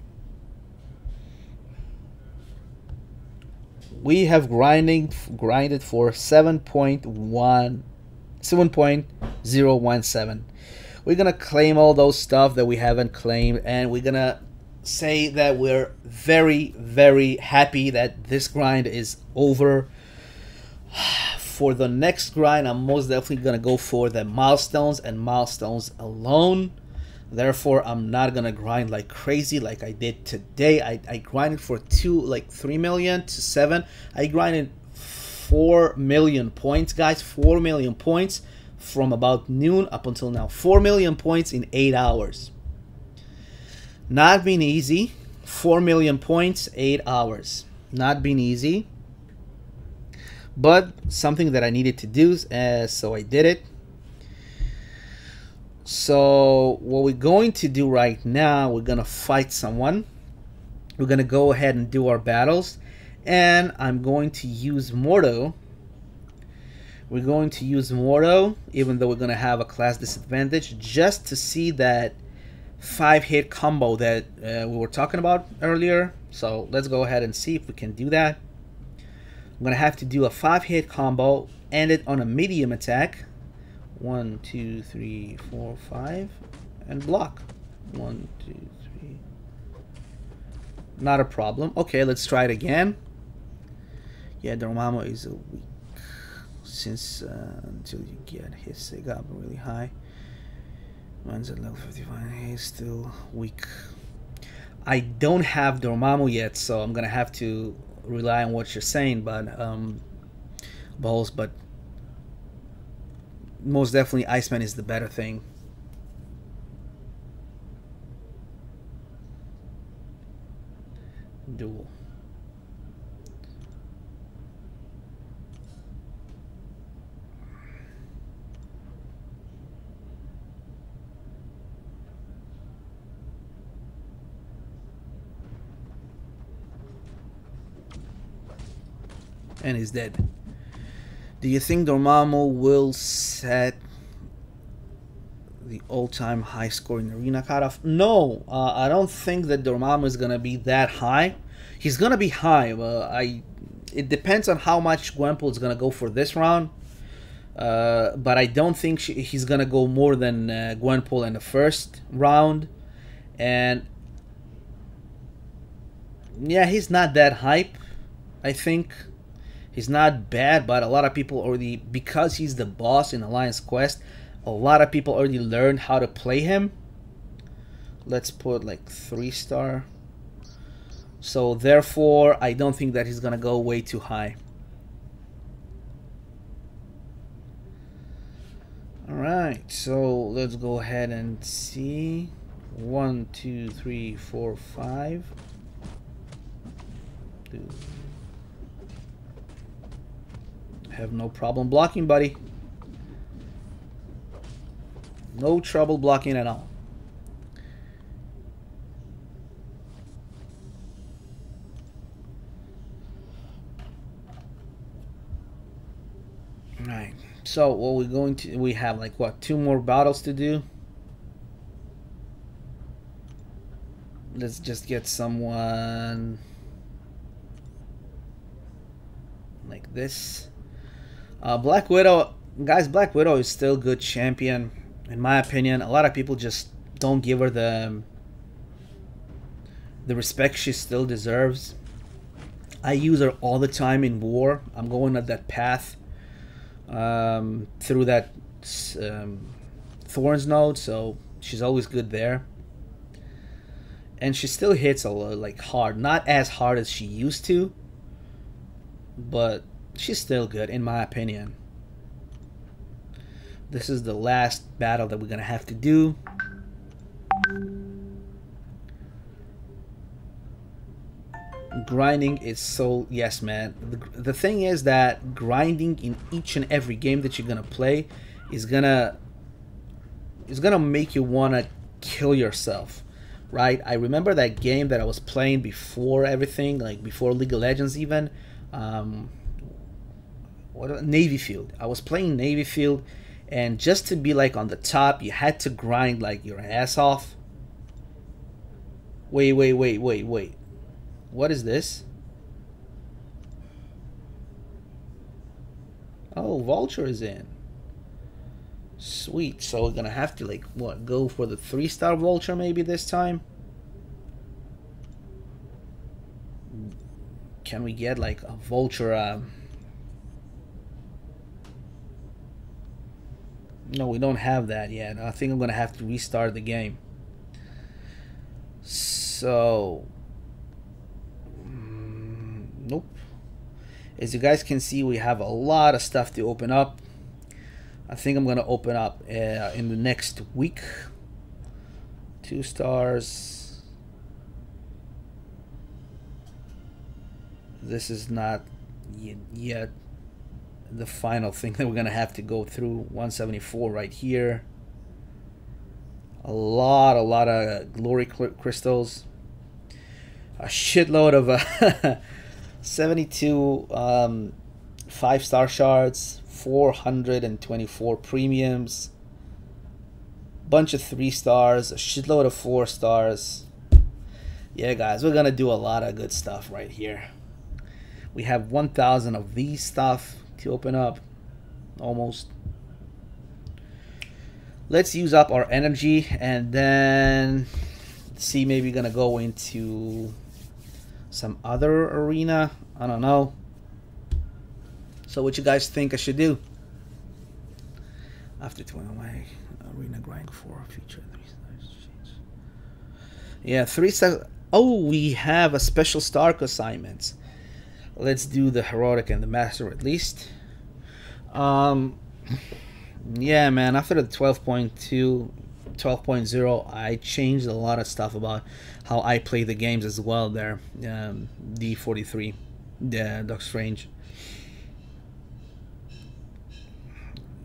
We have grinded for 7.017. We're gonna claim all those stuff that we haven't claimed, and we're gonna say that we're very, very happy that this grind is over. For the next grind, I'm most definitely gonna go for the milestones and milestones alone. Therefore, I'm not gonna grind like crazy like I did today. I grinded for 3 million to 7. I grinded 4 million points, guys. 4 million points from about noon up until now. 4 million points in 8 hours. Not been easy. 4 million points, 8 hours. Not been easy. But something that I needed to do, so I did it. So what we're going to do right now, we're going to fight someone. We're going to go ahead and do our battles. And I'm going to use Mordo. We're going to use Mordo, even though we're going to have a class disadvantage, just to see that 5-hit combo that we were talking about earlier. So let's go ahead and see if we can do that. I'm going to have to do a 5-hit combo, end it on a medium attack. 1, 2, 3, 4, 5, and block. 1, 2, 3. Not a problem. Okay, let's try it again. Yeah, Dormammu is a weak. Since until you get his sig up really high. Mine's at level 55. He's still weak. I don't have Dormammu yet, so I'm gonna have to rely on what you're saying, but balls. But most definitely, Iceman is the better thing. Duel. And he's dead. Do you think Dormammu will set the all-time high score in Arena cutoff? No, I don't think that Dormammu is gonna be that high. He's gonna be high. It depends on how much GwenPool is gonna go for this round. But I don't think he's gonna go more than GwenPool in the first round. And yeah, he's not that hype, I think. He's not bad, but a lot of people already, because he's the boss in Alliance Quest, a lot of people already learned how to play him. Let's put like 3-star. So therefore, I don't think that he's gonna go way too high. Alright, so let's go ahead and see. 1, 2, 3, 4, 5. Have no problem blocking, buddy. No trouble blocking at all. Right. So what we're going to, we have like what, 2 more battles to do. Let's just get someone like this. Black Widow, guys, Black Widow is still a good champion, in my opinion. A lot of people just don't give her the respect she still deserves. I use her all the time in war. I'm going at that path through that Thorns node, so she's always good there. And she still hits a lot, like hard, not as hard as she used to, but she's still good, in my opinion. This is the last battle that we're gonna have to do. Grinding is so, yes, man. The thing is that grinding in each and every game that you're gonna play is gonna make you wanna kill yourself, right? I remember that game that I was playing before everything, like before League of Legends even. Navy Field. I was playing Navy Field, and just to be like on the top, you had to grind like your ass off. Wait. What is this? Oh, Vulture is in. Sweet. So we're gonna have to like what, go for the 3-star Vulture maybe this time? Can we get like a Vulture? No, we don't have that yet. I think I'm gonna have to restart the game. So, nope. As you guys can see, we have a lot of stuff to open up. I think I'm gonna open up in the next week. 2 stars. This is not yet the final thing that we're gonna have to go through. 174 right here. A lot of glory crystals. A shitload of 72 5-star shards, 424 premiums, bunch of 3 stars, a shitload of 4 stars. Yeah, guys, we're gonna do a lot of good stuff right here. We have 1,000 of these stuff to open up, almost. Let's use up our energy and then see, maybe gonna go into some other arena. I don't know. So what you guys think I should do? After 20 away, arena grind for future 3 stars. Yeah, 3 stars. Oh, we have a special star assignment. Let's do the heroic and the master at least. Yeah, man, after the 12.2 12.0, I changed a lot of stuff about how I play the games as well there. D43, the Doctor Strange.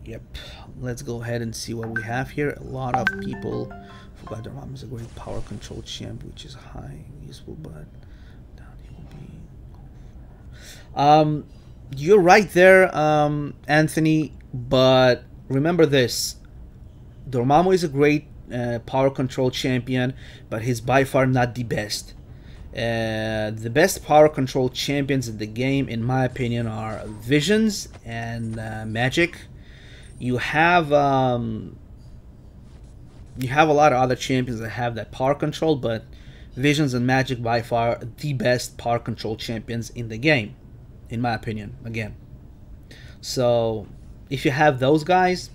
Yep, let's go ahead and see what we have here. A lot of people forgot their mom is a great power control champ, which is high useful, but down he will be. You're right there, Anthony, but remember this. Dormammu is a great power control champion, but he's by far not the best. The best power control champions in the game, in my opinion, are Visions and Magic. You have a lot of other champions that have that power control, but Visions and Magic by far the best power control champions in the game, in my opinion. Again, so if you have those guys,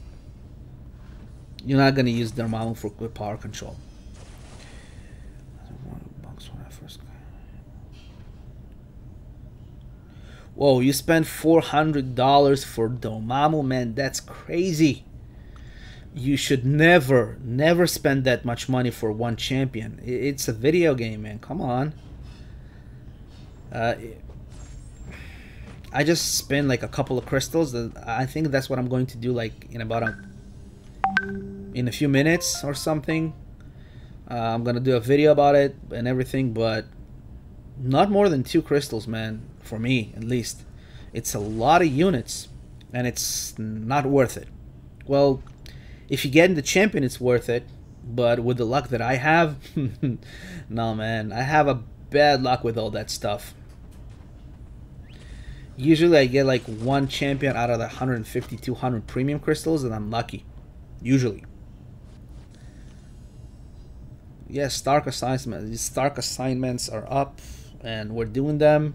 you're not gonna use Dormammu for good power control. Whoa, you spent $400 for Dormammu, man. That's crazy. You should never spend that much money for one champion. It's a video game, man. Come on. I just spent like a couple of crystals. I think that's what I'm going to do, like in about in a few minutes or something. I'm gonna do a video about it and everything, but not more than 2 crystals, man, for me at least. It's a lot of units and it's not worth it. Well, if you get in the champion, it's worth it, but with the luck that I have, no, man, I have a bad luck with all that stuff. Usually I get like 1 champion out of the 150 200 premium crystals, and I'm lucky, usually. Yes, Stark assignments. These Stark assignments are up, and we're doing them.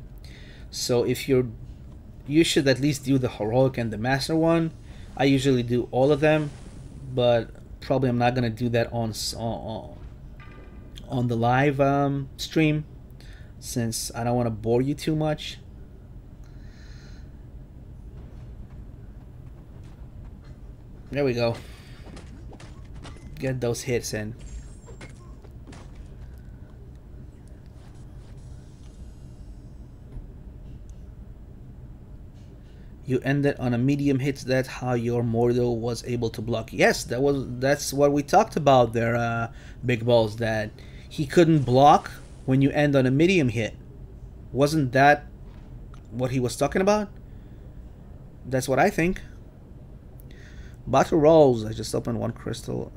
So if you should at least do the heroic and the master one. I usually do all of them, but probably I'm not gonna do that on the live stream, since I don't want to bore you too much. There we go. Get those hits in. You ended on a medium hit. That's how your Mordo was able to block. Yes, that's what we talked about there, Big Balls, that he couldn't block when you end on a medium hit. Wasn't that what he was talking about? That's what I think. Battle Rolls. I just opened 1 crystal.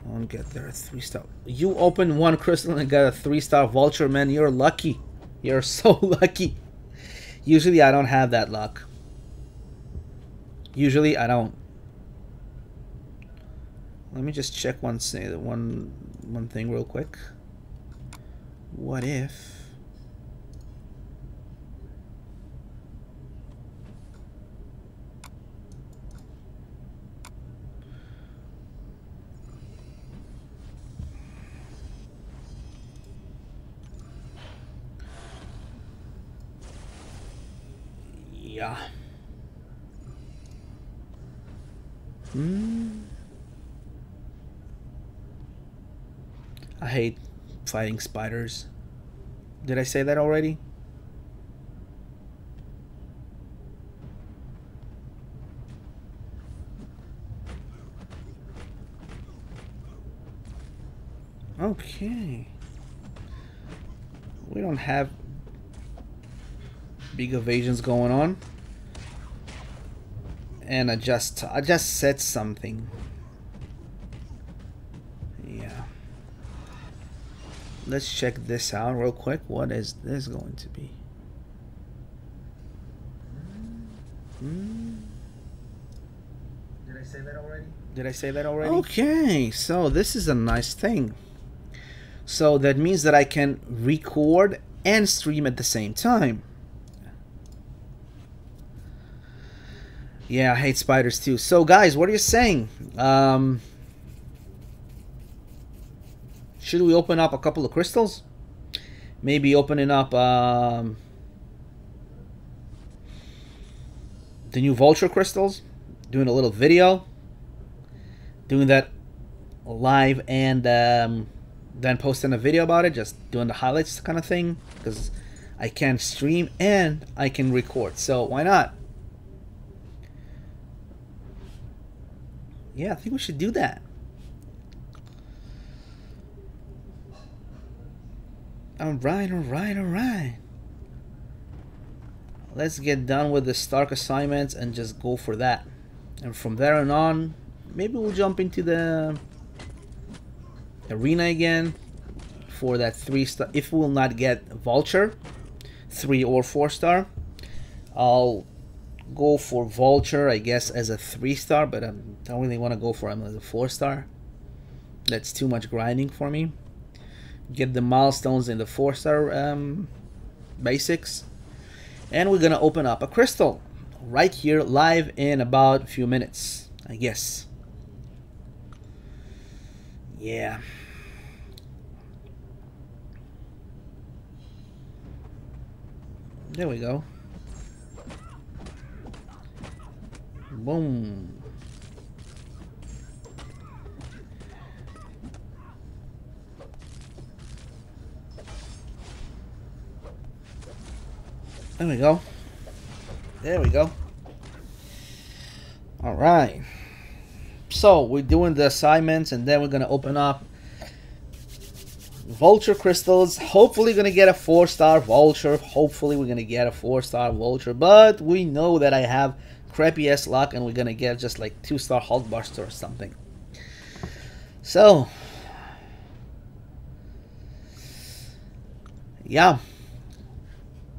I don't get there. 3-star. You opened 1 crystal and got a 3-star vulture, man. You're lucky. You're so lucky. Usually I don't have that luck. Usually I don't. Let me just check one thing real quick. What if Yeah. I hate fighting spiders. Did I say that already? Okay. We don't have big evasions going on. And I just said something. Yeah. Let's check this out real quick. What is this going to be? Did I say that already? Did I say that already? Okay, so this is a nice thing. So that means that I can record and stream at the same time. Yeah, I hate spiders too. So guys, what are you saying? Should we open up a couple of crystals? Maybe opening up the new vulture crystals, doing a little video, doing that live, and then posting a video about it, just doing the highlights kind of thing, because I can stream and I can record, so why not? Yeah, I think we should do that. Alright. Let's get done with the Stark assignments and just go for that. And from there on, maybe we'll jump into the arena again for that 3-star. If we will not get Vulture, 3 or 4-star, I'll go for Vulture, I guess, as a 3-star, but I don't really want to go for him as a 4-star. That's too much grinding for me. Get the milestones in the 4-star basics. And we're gonna open up a crystal right here live in about a few minutes, I guess. Yeah. There we go. Boom. There we go. There we go. All right. So we're doing the assignments, and then we're gonna open up Vulture crystals. Hopefully, gonna get a 4-star Vulture. Hopefully, we're gonna get a 4-star Vulture. But we know that I have crappy ass luck, and we're gonna get just like 2-star Hulkbuster or something. So, yeah.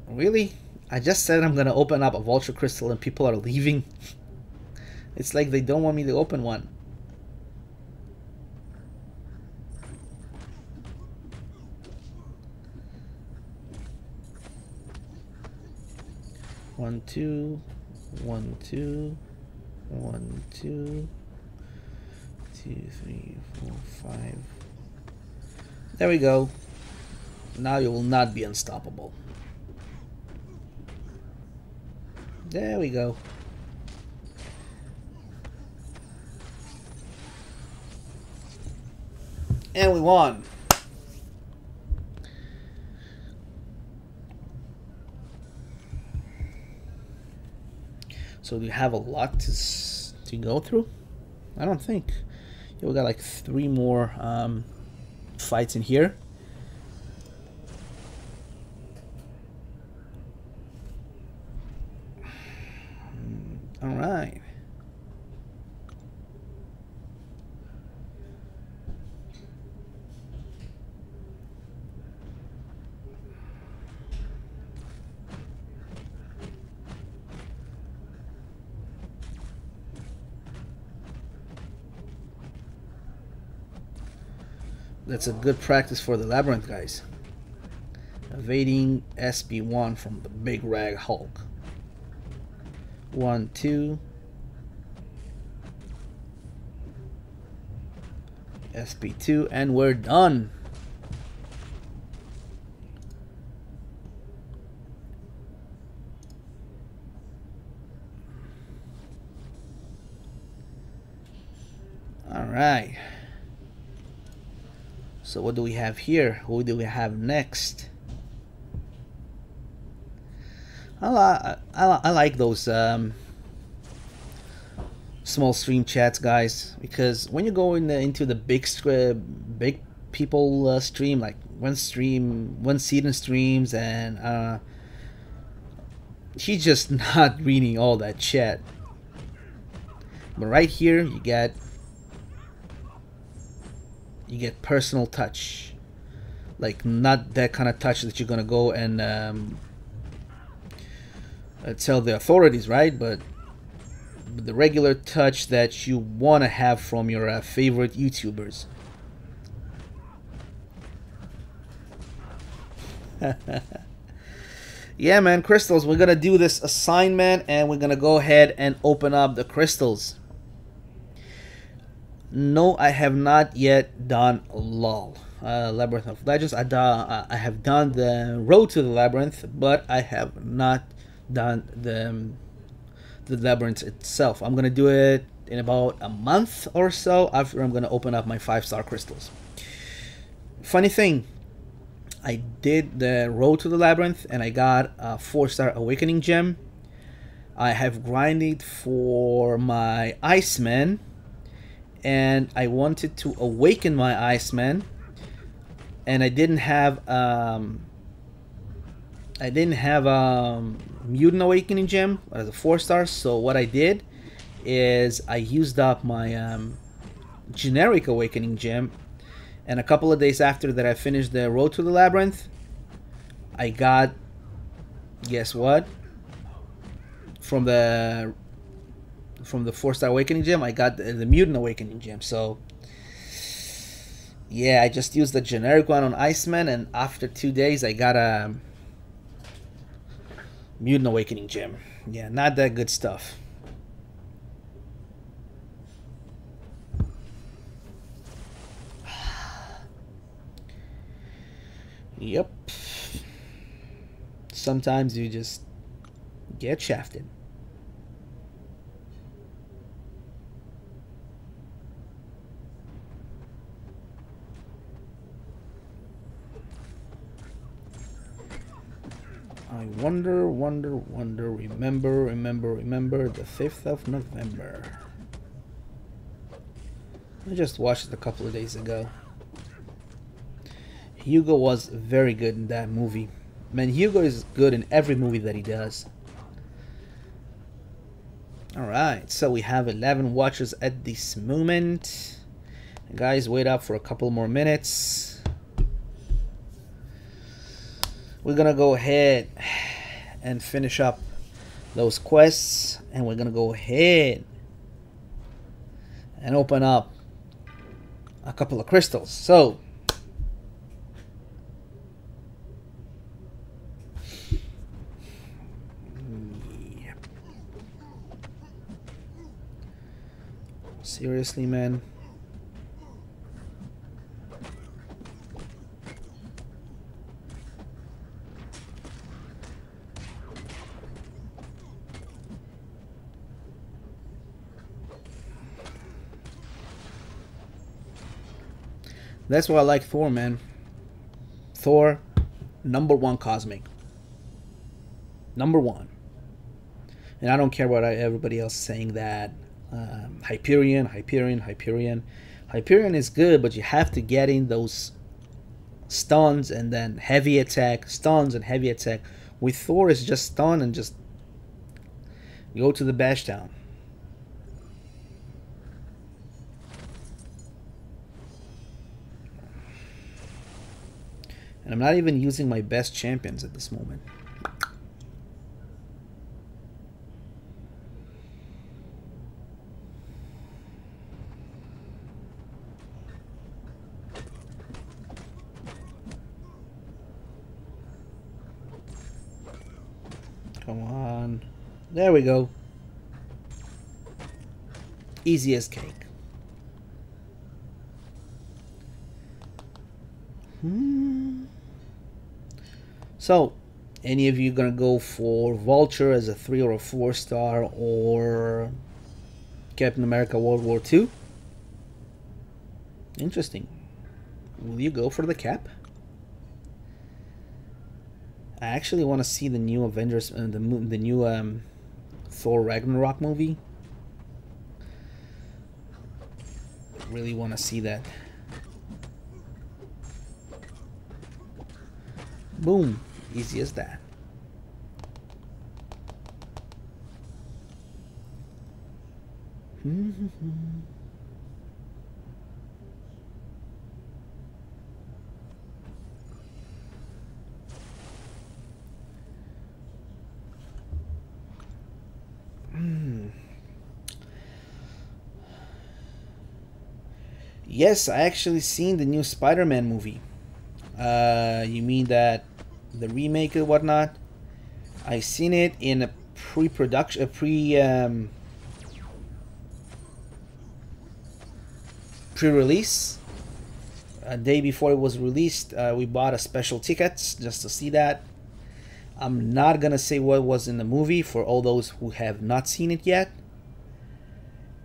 Really? I just said I'm gonna open up a Vulture crystal and people are leaving. It's like they don't want me to open one. One, two, 1, 2, 1, 2, 2, 3, 4, 5. There we go. Now you will not be unstoppable. There we go. And we won. So do you have a lot to go through? I don't think. Yeah, we got like 3 more fights in here. All right. That's a good practice for the labyrinth, guys. Evading SB1 from the Big Rag Hulk. 1, 2. SB2, and we're done. Alright. So what do we have here? Who do we have next? I like those small stream chats, guys, because when you go into the big people stream, like one Seaton streams, and he's just not reading all that chat. But right here, you get personal touch, like not that kind of touch that you're gonna go and tell the authorities, right? But the regular touch that you want to have from your favorite YouTubers. Yeah, man, crystals. We're gonna do this assignment, and we're gonna go ahead and open up the crystals. No, I have not yet done LOL, Labyrinth of Legends. I have done the Road to the Labyrinth, but I have not done the labyrinth itself. I'm gonna do it in about a month or so after I'm gonna open up my 5-star crystals. Funny thing, I did the Road to the Labyrinth and I got a 4-star Awakening gem. I have grinded for my Iceman, and I wanted to awaken my Iceman, and I didn't have Mutant Awakening gem as a 4-star. So what I did is I used up my generic Awakening gem, and a couple of days after that I finished the Road to the Labyrinth, I got, guess what, from the 4-star Awakening gem, I got the Mutant Awakening gem. So yeah, I just used the generic one on Iceman, and after 2 days I got a Mutant Awakening gem. Yeah, not that good stuff. Yep. Sometimes you just get shafted. I wonder, remember the 5th of November. I just watched it a couple of days ago. Hugo was very good in that movie. Man, Hugo is good in every movie that he does. Alright, so we have 11 watchers at this moment. Guys, wait up for a couple more minutes. We're gonna go ahead and finish up those quests, and we're gonna go ahead and open up a couple of crystals. So seriously, man. That's why I like Thor, man. Thor, #1 cosmic. #1. And I don't care what everybody else saying that Hyperion. Hyperion is good, but you have to get in those stuns and then heavy attack, stuns and heavy attack. With Thor, it's just stun and just go to the bash down. And I'm not even using my best champions at this moment. Come on. There we go. Easy as cake. So, any of you gonna go for Vulture as a 3 or a 4-star, or Captain America World War II? Interesting. Will you go for the cap? I actually want to see the new Avengers, the new Thor Ragnarok movie. Really want to see that. Boom, easy as that. Yes, I actually seen the new Spider-Man movie. You mean that the remake or whatnot? I seen it in a pre-production, pre-release. A day before it was released, we bought a special tickets just to see that. I'm not gonna say what was in the movie for all those who have not seen it yet.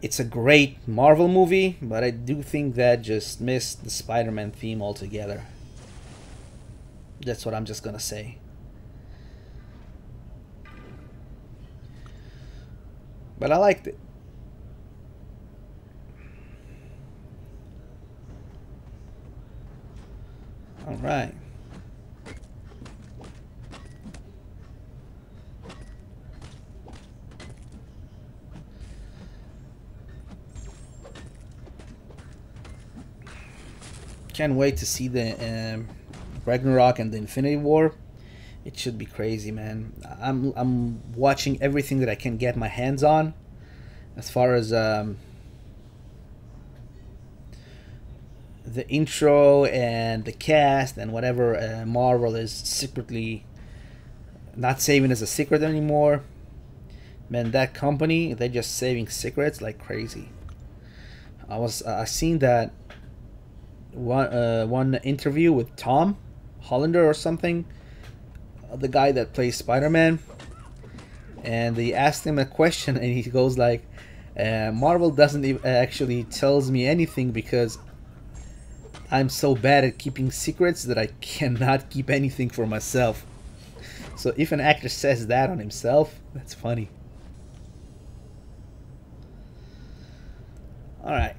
It's a great Marvel movie, but I do think that just missed the Spider-Man theme altogether. That's what I'm just gonna say. But I liked it. All right. Can't wait to see the Ragnarok and the Infinity War. It should be crazy, man. I'm watching everything that I can get my hands on, as far as the intro and the cast and whatever Marvel is secretly not saving as a secret anymore. Man, that company, they're just saving secrets like crazy. I seen that one interview with Tom Hollander or something, the guy that plays Spider-Man, and they asked him a question and he goes like, Marvel doesn't even actually tells me anything because I'm so bad at keeping secrets that I cannot keep anything for myself. So if an actor says that on himself, that's funny. Alright.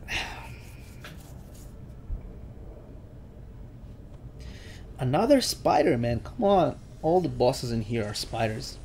Another Spider-Man. Come on. All the bosses in here are spiders.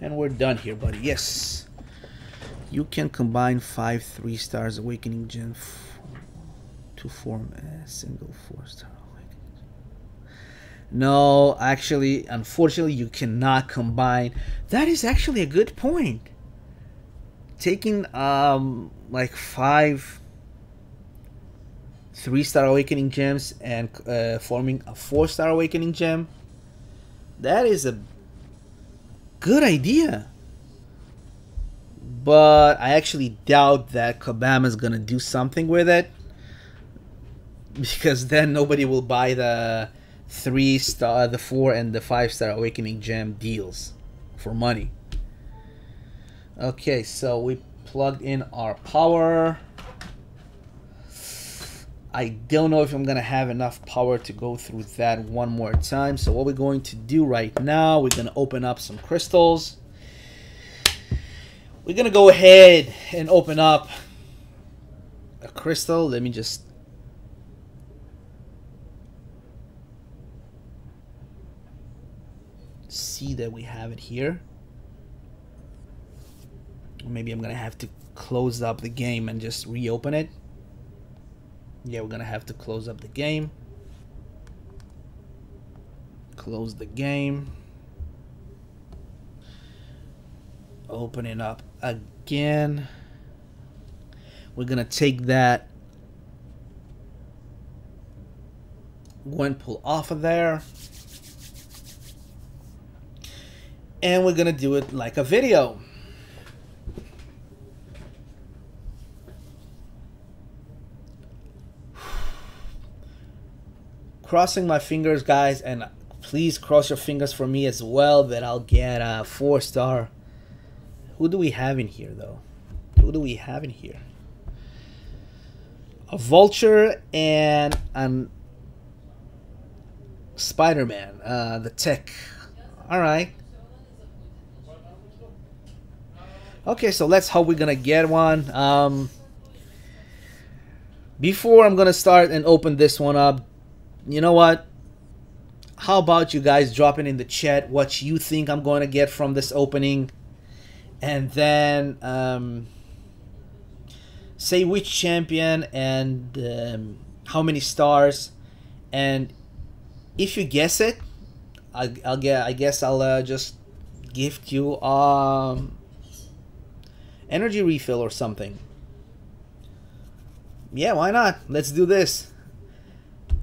And we're done here, buddy. Yes. You can combine 5 3-stars awakening gem to form a single 4-star awakening. No, actually, unfortunately, you cannot combine. That is actually a good point. Taking like 5 3-star awakening gems and forming a 4-star awakening gem. That is a good idea, but I actually doubt that Kabam is gonna do something with it, because then nobody will buy the 3-star, the 4 and the 5-star awakening gem deals for money. Okay, so we plugged in our power. I don't know if I'm gonna have enough power to go through that one more time. So what we're going to do right now, we're gonna open up some crystals. We're gonna go ahead and open up a crystal. Let me just see that we have it here. Maybe I'm gonna have to close up the game and just reopen it. Yeah, we're gonna have to close up the game. Close the game. Open it up again. We're gonna take that GwenPool off of there. And we're gonna do it like a video. Crossing my fingers, guys, and please cross your fingers for me as well that I'll get a 4-star. Who do we have in here, though? Who do we have in here? A Vulture and an Spider-Man, the tech. All right. Okay, so let's hope we're gonna get one. Before I'm gonna start and open this one up, you know what? How about you guys dropping in the chat what you think I'm going to get from this opening, and then say which champion and how many stars, and if you guess it, I guess I'll just gift you energy refill or something. Yeah, why not? Let's do this.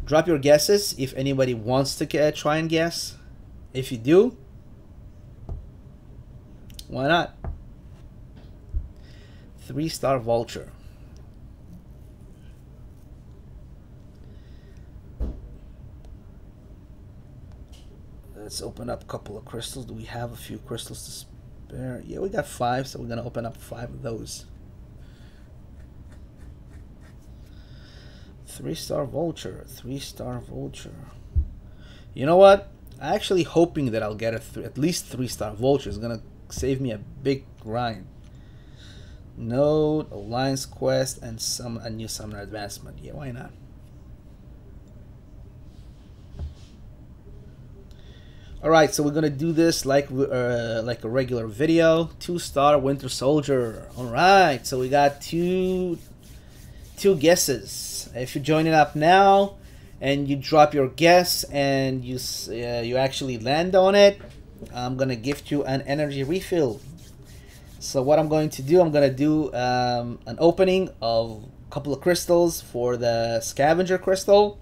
Drop your guesses if anybody wants to try and guess. If you do, why not? 3-star Vulture. Let's open up a couple of crystals. Do we have a few crystals to spare? Yeah, we got 5, so we're gonna open up 5 of those. 3-star Vulture. 3-star Vulture. You know what? I'm actually hoping that I'll get at least 3-star Vulture. It's gonna save me a big grind. Node, Alliance Quest, and a new Summoner Advancement. Yeah, why not? Alright, so we're gonna do this like a regular video. 2-star Winter Soldier. Alright, so we got two guesses. If you're joining up now and you drop your guess and you actually land on it, I'm gonna gift you an energy refill. So what I'm going to do, I'm gonna do an opening of a couple of crystals for the scavenger crystal,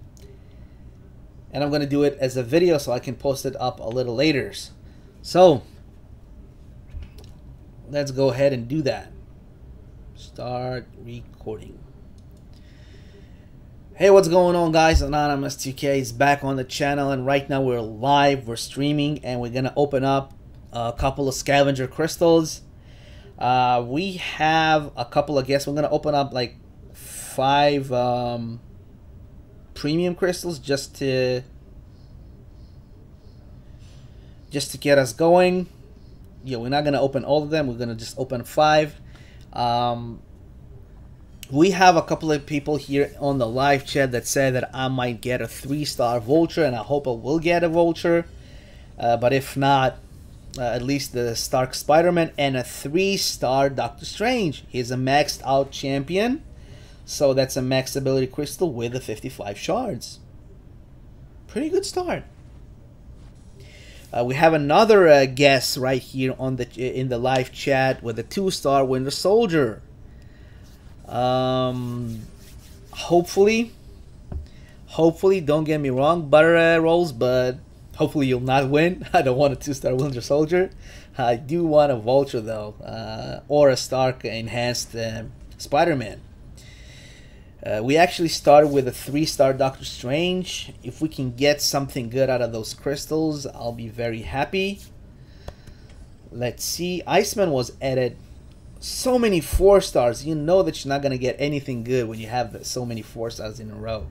and I'm gonna do it as a video so I can post it up a little later. So let's go ahead and do that. Start recording. Hey, what's going on, guys? Anonymous 2K is back on the channel, and right now we're live, we're streaming, and we're gonna open up a couple of scavenger crystals. We have a couple of guests. We're gonna open up like 5 premium crystals just to get us going. Yeah, we're not gonna open all of them. We're gonna just open 5. We have a couple of people here on the live chat that said that I might get a 3-star Vulture, and I hope I will get a Vulture. But if not, at least the Stark Spider-Man and a 3-star Doctor Strange. He's a maxed out champion, so that's a max ability crystal with the 55 shards. Pretty good start. We have another guest right here on in the live chat with a 2-star Winter Soldier. Hopefully, don't get me wrong, butter rolls, but hopefully you'll not win. I don't want a 2-star Winter Soldier. I do want a Vulture though, or a Stark enhanced Spider-Man. We actually started with a 3-star Doctor Strange. If we can get something good out of those crystals, I'll be very happy. Let's see. Iceman was added. So many 4-stars. You know that you're not going to get anything good when you have so many 4-stars in a row.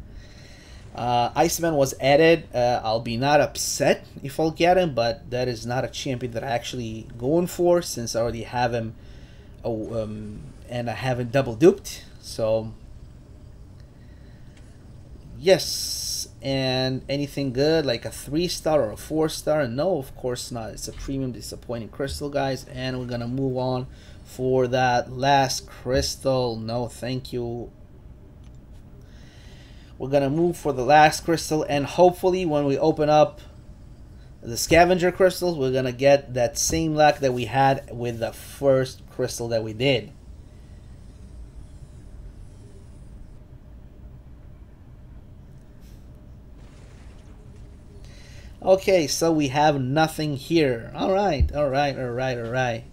Iceman was added. I'll be not upset if I'll get him, but that is not a champion that I actually going for, since I already have him and I haven't double duped. So yes. And anything good like a 3-star or a 4-star? No, of course not. It's a premium disappointing crystal, guys. And we're gonna move on for that last crystal. No, thank you. We're gonna move for the last crystal, and hopefully when we open up the scavenger crystals, we're gonna get that same luck that we had with the first crystal that we did. Okay, so we have nothing here. Alright, alright, alright, alright.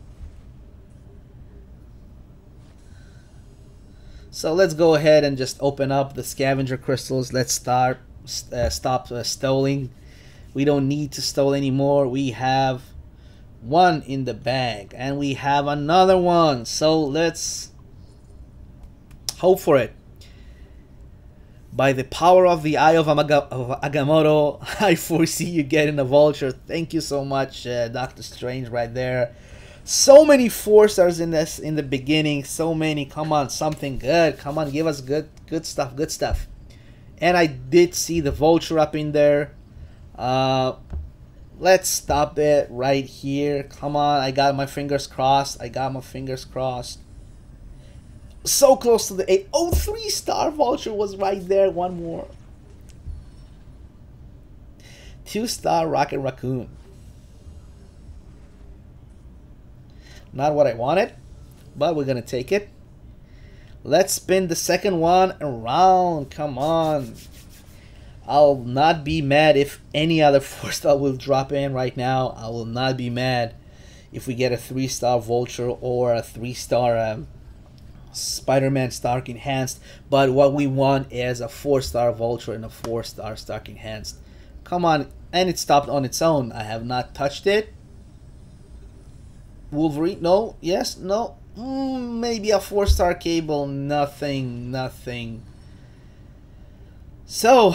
So let's go ahead and just open up the scavenger crystals. Let's stop stalling. We don't need to stall anymore. We have one in the bag and we have another one. So let's hope for it. By the power of the Eye of Agamotto, I foresee you getting a vulture. Thank you so much, Doctor Strange, right there. So many 4 stars in this in the beginning. So many. Come on, something good. Come on, give us good stuff. Good stuff. And I did see the vulture up in there. Let's stop it right here. Come on, I got my fingers crossed. I got my fingers crossed. So close to the 8. Oh, 3-star vulture was right there. One more. 2-star Rocket Raccoon. Not what I wanted, but we're gonna take it. Let's spin the second one around. Come on. I'll not be mad if any other 4-star will drop in right now. I will not be mad if we get a 3-star vulture or a 3-star Spider-Man Stark Enhanced, but what we want is a 4-star vulture and a 4-star Stark Enhanced. Come on, and it stopped on its own. I have not touched it. Wolverine, no, yes, no, maybe a 4-star Cable, nothing, nothing. So,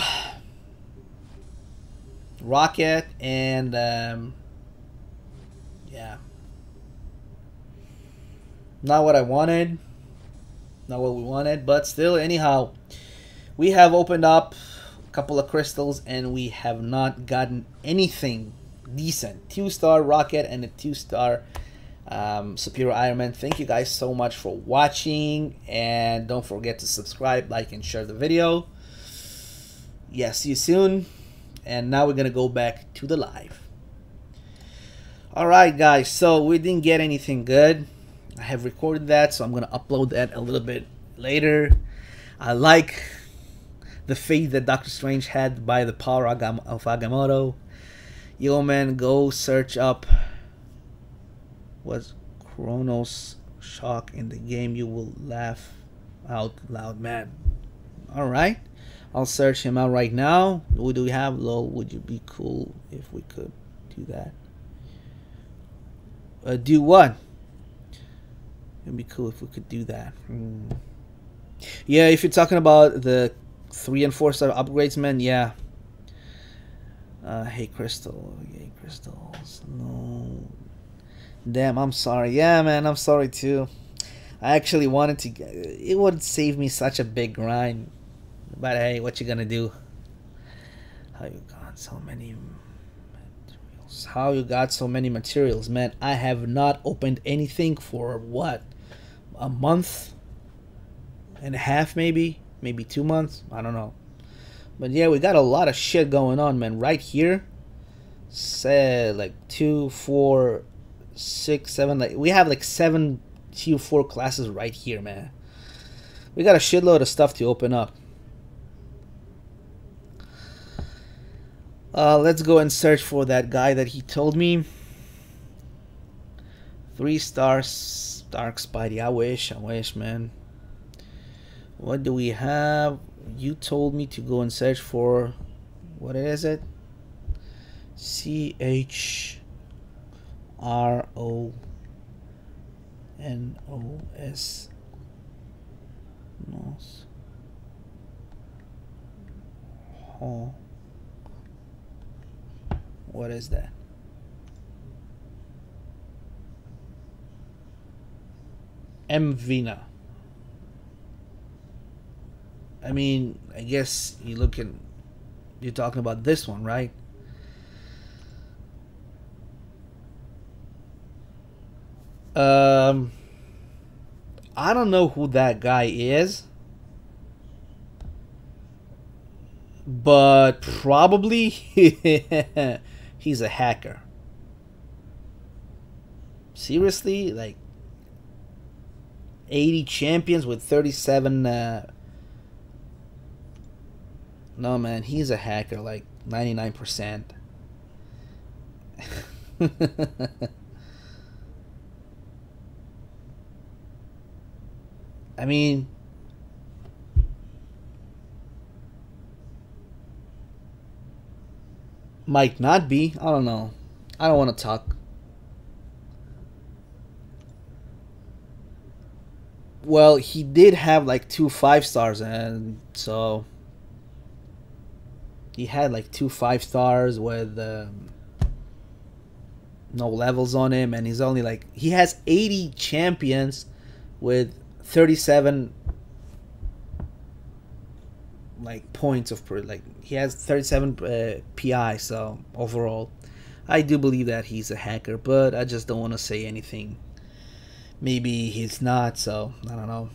Rocket and, yeah. Not what I wanted. Not what we wanted, but still, anyhow, we have opened up a couple of crystals and we have not gotten anything decent. 2-star Rocket and a 2-star Superior Iron Man. Thank you guys so much for watching, and don't forget to subscribe, like, and share the video. Yeah, see you soon. And now we're gonna go back to the live. Alright guys, so we didn't get anything good. I have recorded that, so I'm gonna upload that a little bit later. I like the faith that Doctor Strange had by the power of Agamotto. Yo man, go search up what's Chronos Shock in the game. You will laugh out loud, man. Alright, I'll search him out right now. What do we have? Lol, would you be cool if we could do that? Do what? It'd be cool if we could do that. Yeah, if you're talking about the 3 and 4-star upgrades, man, yeah. Hey Crystal, hey crystals, no. Damn, I'm sorry. Yeah, man, I'm sorry too. I actually wanted to. It would save me such a big grind. But hey, what you gonna do? How you got so many materials? How you got so many materials, man? I have not opened anything for what? A month and a half, maybe 2 months. I don't know. But yeah, we got a lot of shit going on, man. Right here, say like 2, 4, 6, 7. Like we have like 7 Tier 4 classes right here, man. We got a shitload of stuff to open up. Let's go and search for that guy that he told me. 3 stars. Dark Spidey. I wish, man. What do we have? You told me to go and search for, what is it? CHRONOS. Oh. What is that? Mvina. I mean, I guess you're talking about this one, right? I don't know who that guy is, but probably he's a hacker. Seriously, like 80 champions with 37 no man, he's a hacker, like 99%. I mean, might not be. I don't know. I don't want to talk. Well, he did have like 2 5 stars, and so he had like 2 5 stars with no levels on him, and he's only like he has 80 champions with 37 like points of like he has 37 PI. So overall, I do believe that he's a hacker, but I just don't want to say anything. Maybe he's not, so I don't know.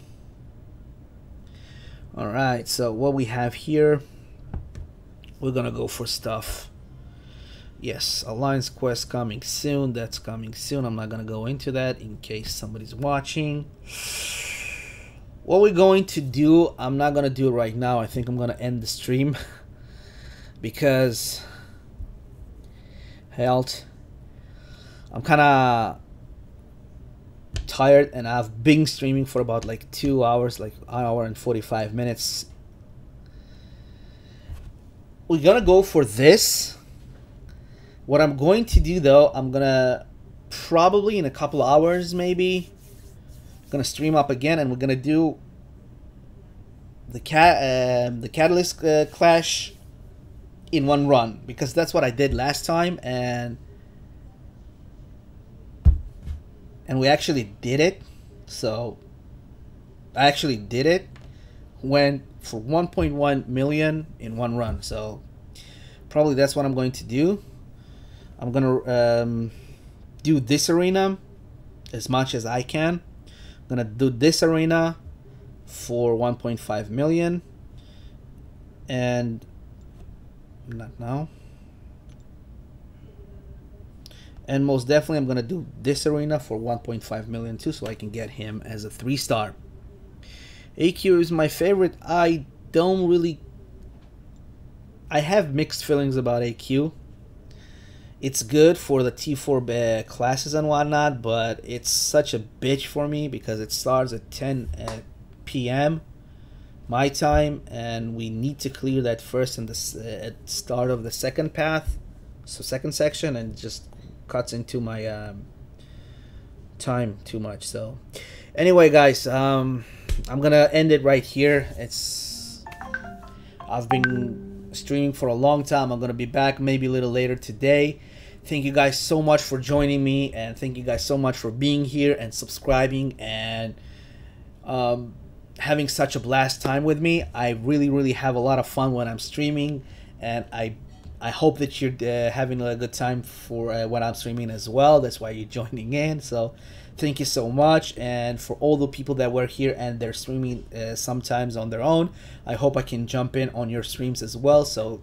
All right, so what we have here, we're gonna go for stuff. Yes, Alliance quest coming soon. That's coming soon. I'm not gonna go into that in case somebody's watching. What we're going to do, I'm not gonna do it right now. I think I'm gonna end the stream because health. I'm kind of tired, and I've been streaming for about like 2 hours, like an hour and 45 minutes. We're gonna go for this. What I'm going to do though, I'm gonna probably in a couple of hours maybe gonna stream up again, and we're gonna do the Catalyst Clash in one run, because that's what I did last time, and we actually did it. So I actually did it. Went for 1.1 million in one run. So probably that's what I'm going to do. I'm gonna do this arena as much as I can. I'm gonna do this arena for 1.5 million, and not now. And most definitely I'm gonna do this arena for 1.5 million too, so I can get him as a 3-star. AQ is my favorite. I don't really, I have mixed feelings about AQ. It's good for the T4 classes and whatnot, but it's such a bitch for me because it starts at 10 p.m. my time, and we need to clear that first in the at start of the second path, so second section, and just cuts into my time too much. So anyway, guys, I'm gonna end it right here. I've been streaming for a long time. I'm gonna be back maybe a little later today. Thank you guys so much for joining me, and thank you guys so much for being here and subscribing and having such a blast time with me. I really have a lot of fun when I'm streaming, and I hope that you're having a good time for when I'm streaming as well. That's why you're joining in. So thank you so much. And for all the people that were here and they're streaming sometimes on their own, I hope I can jump in on your streams as well. So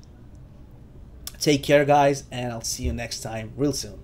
take care, guys, and I'll see you next time real soon.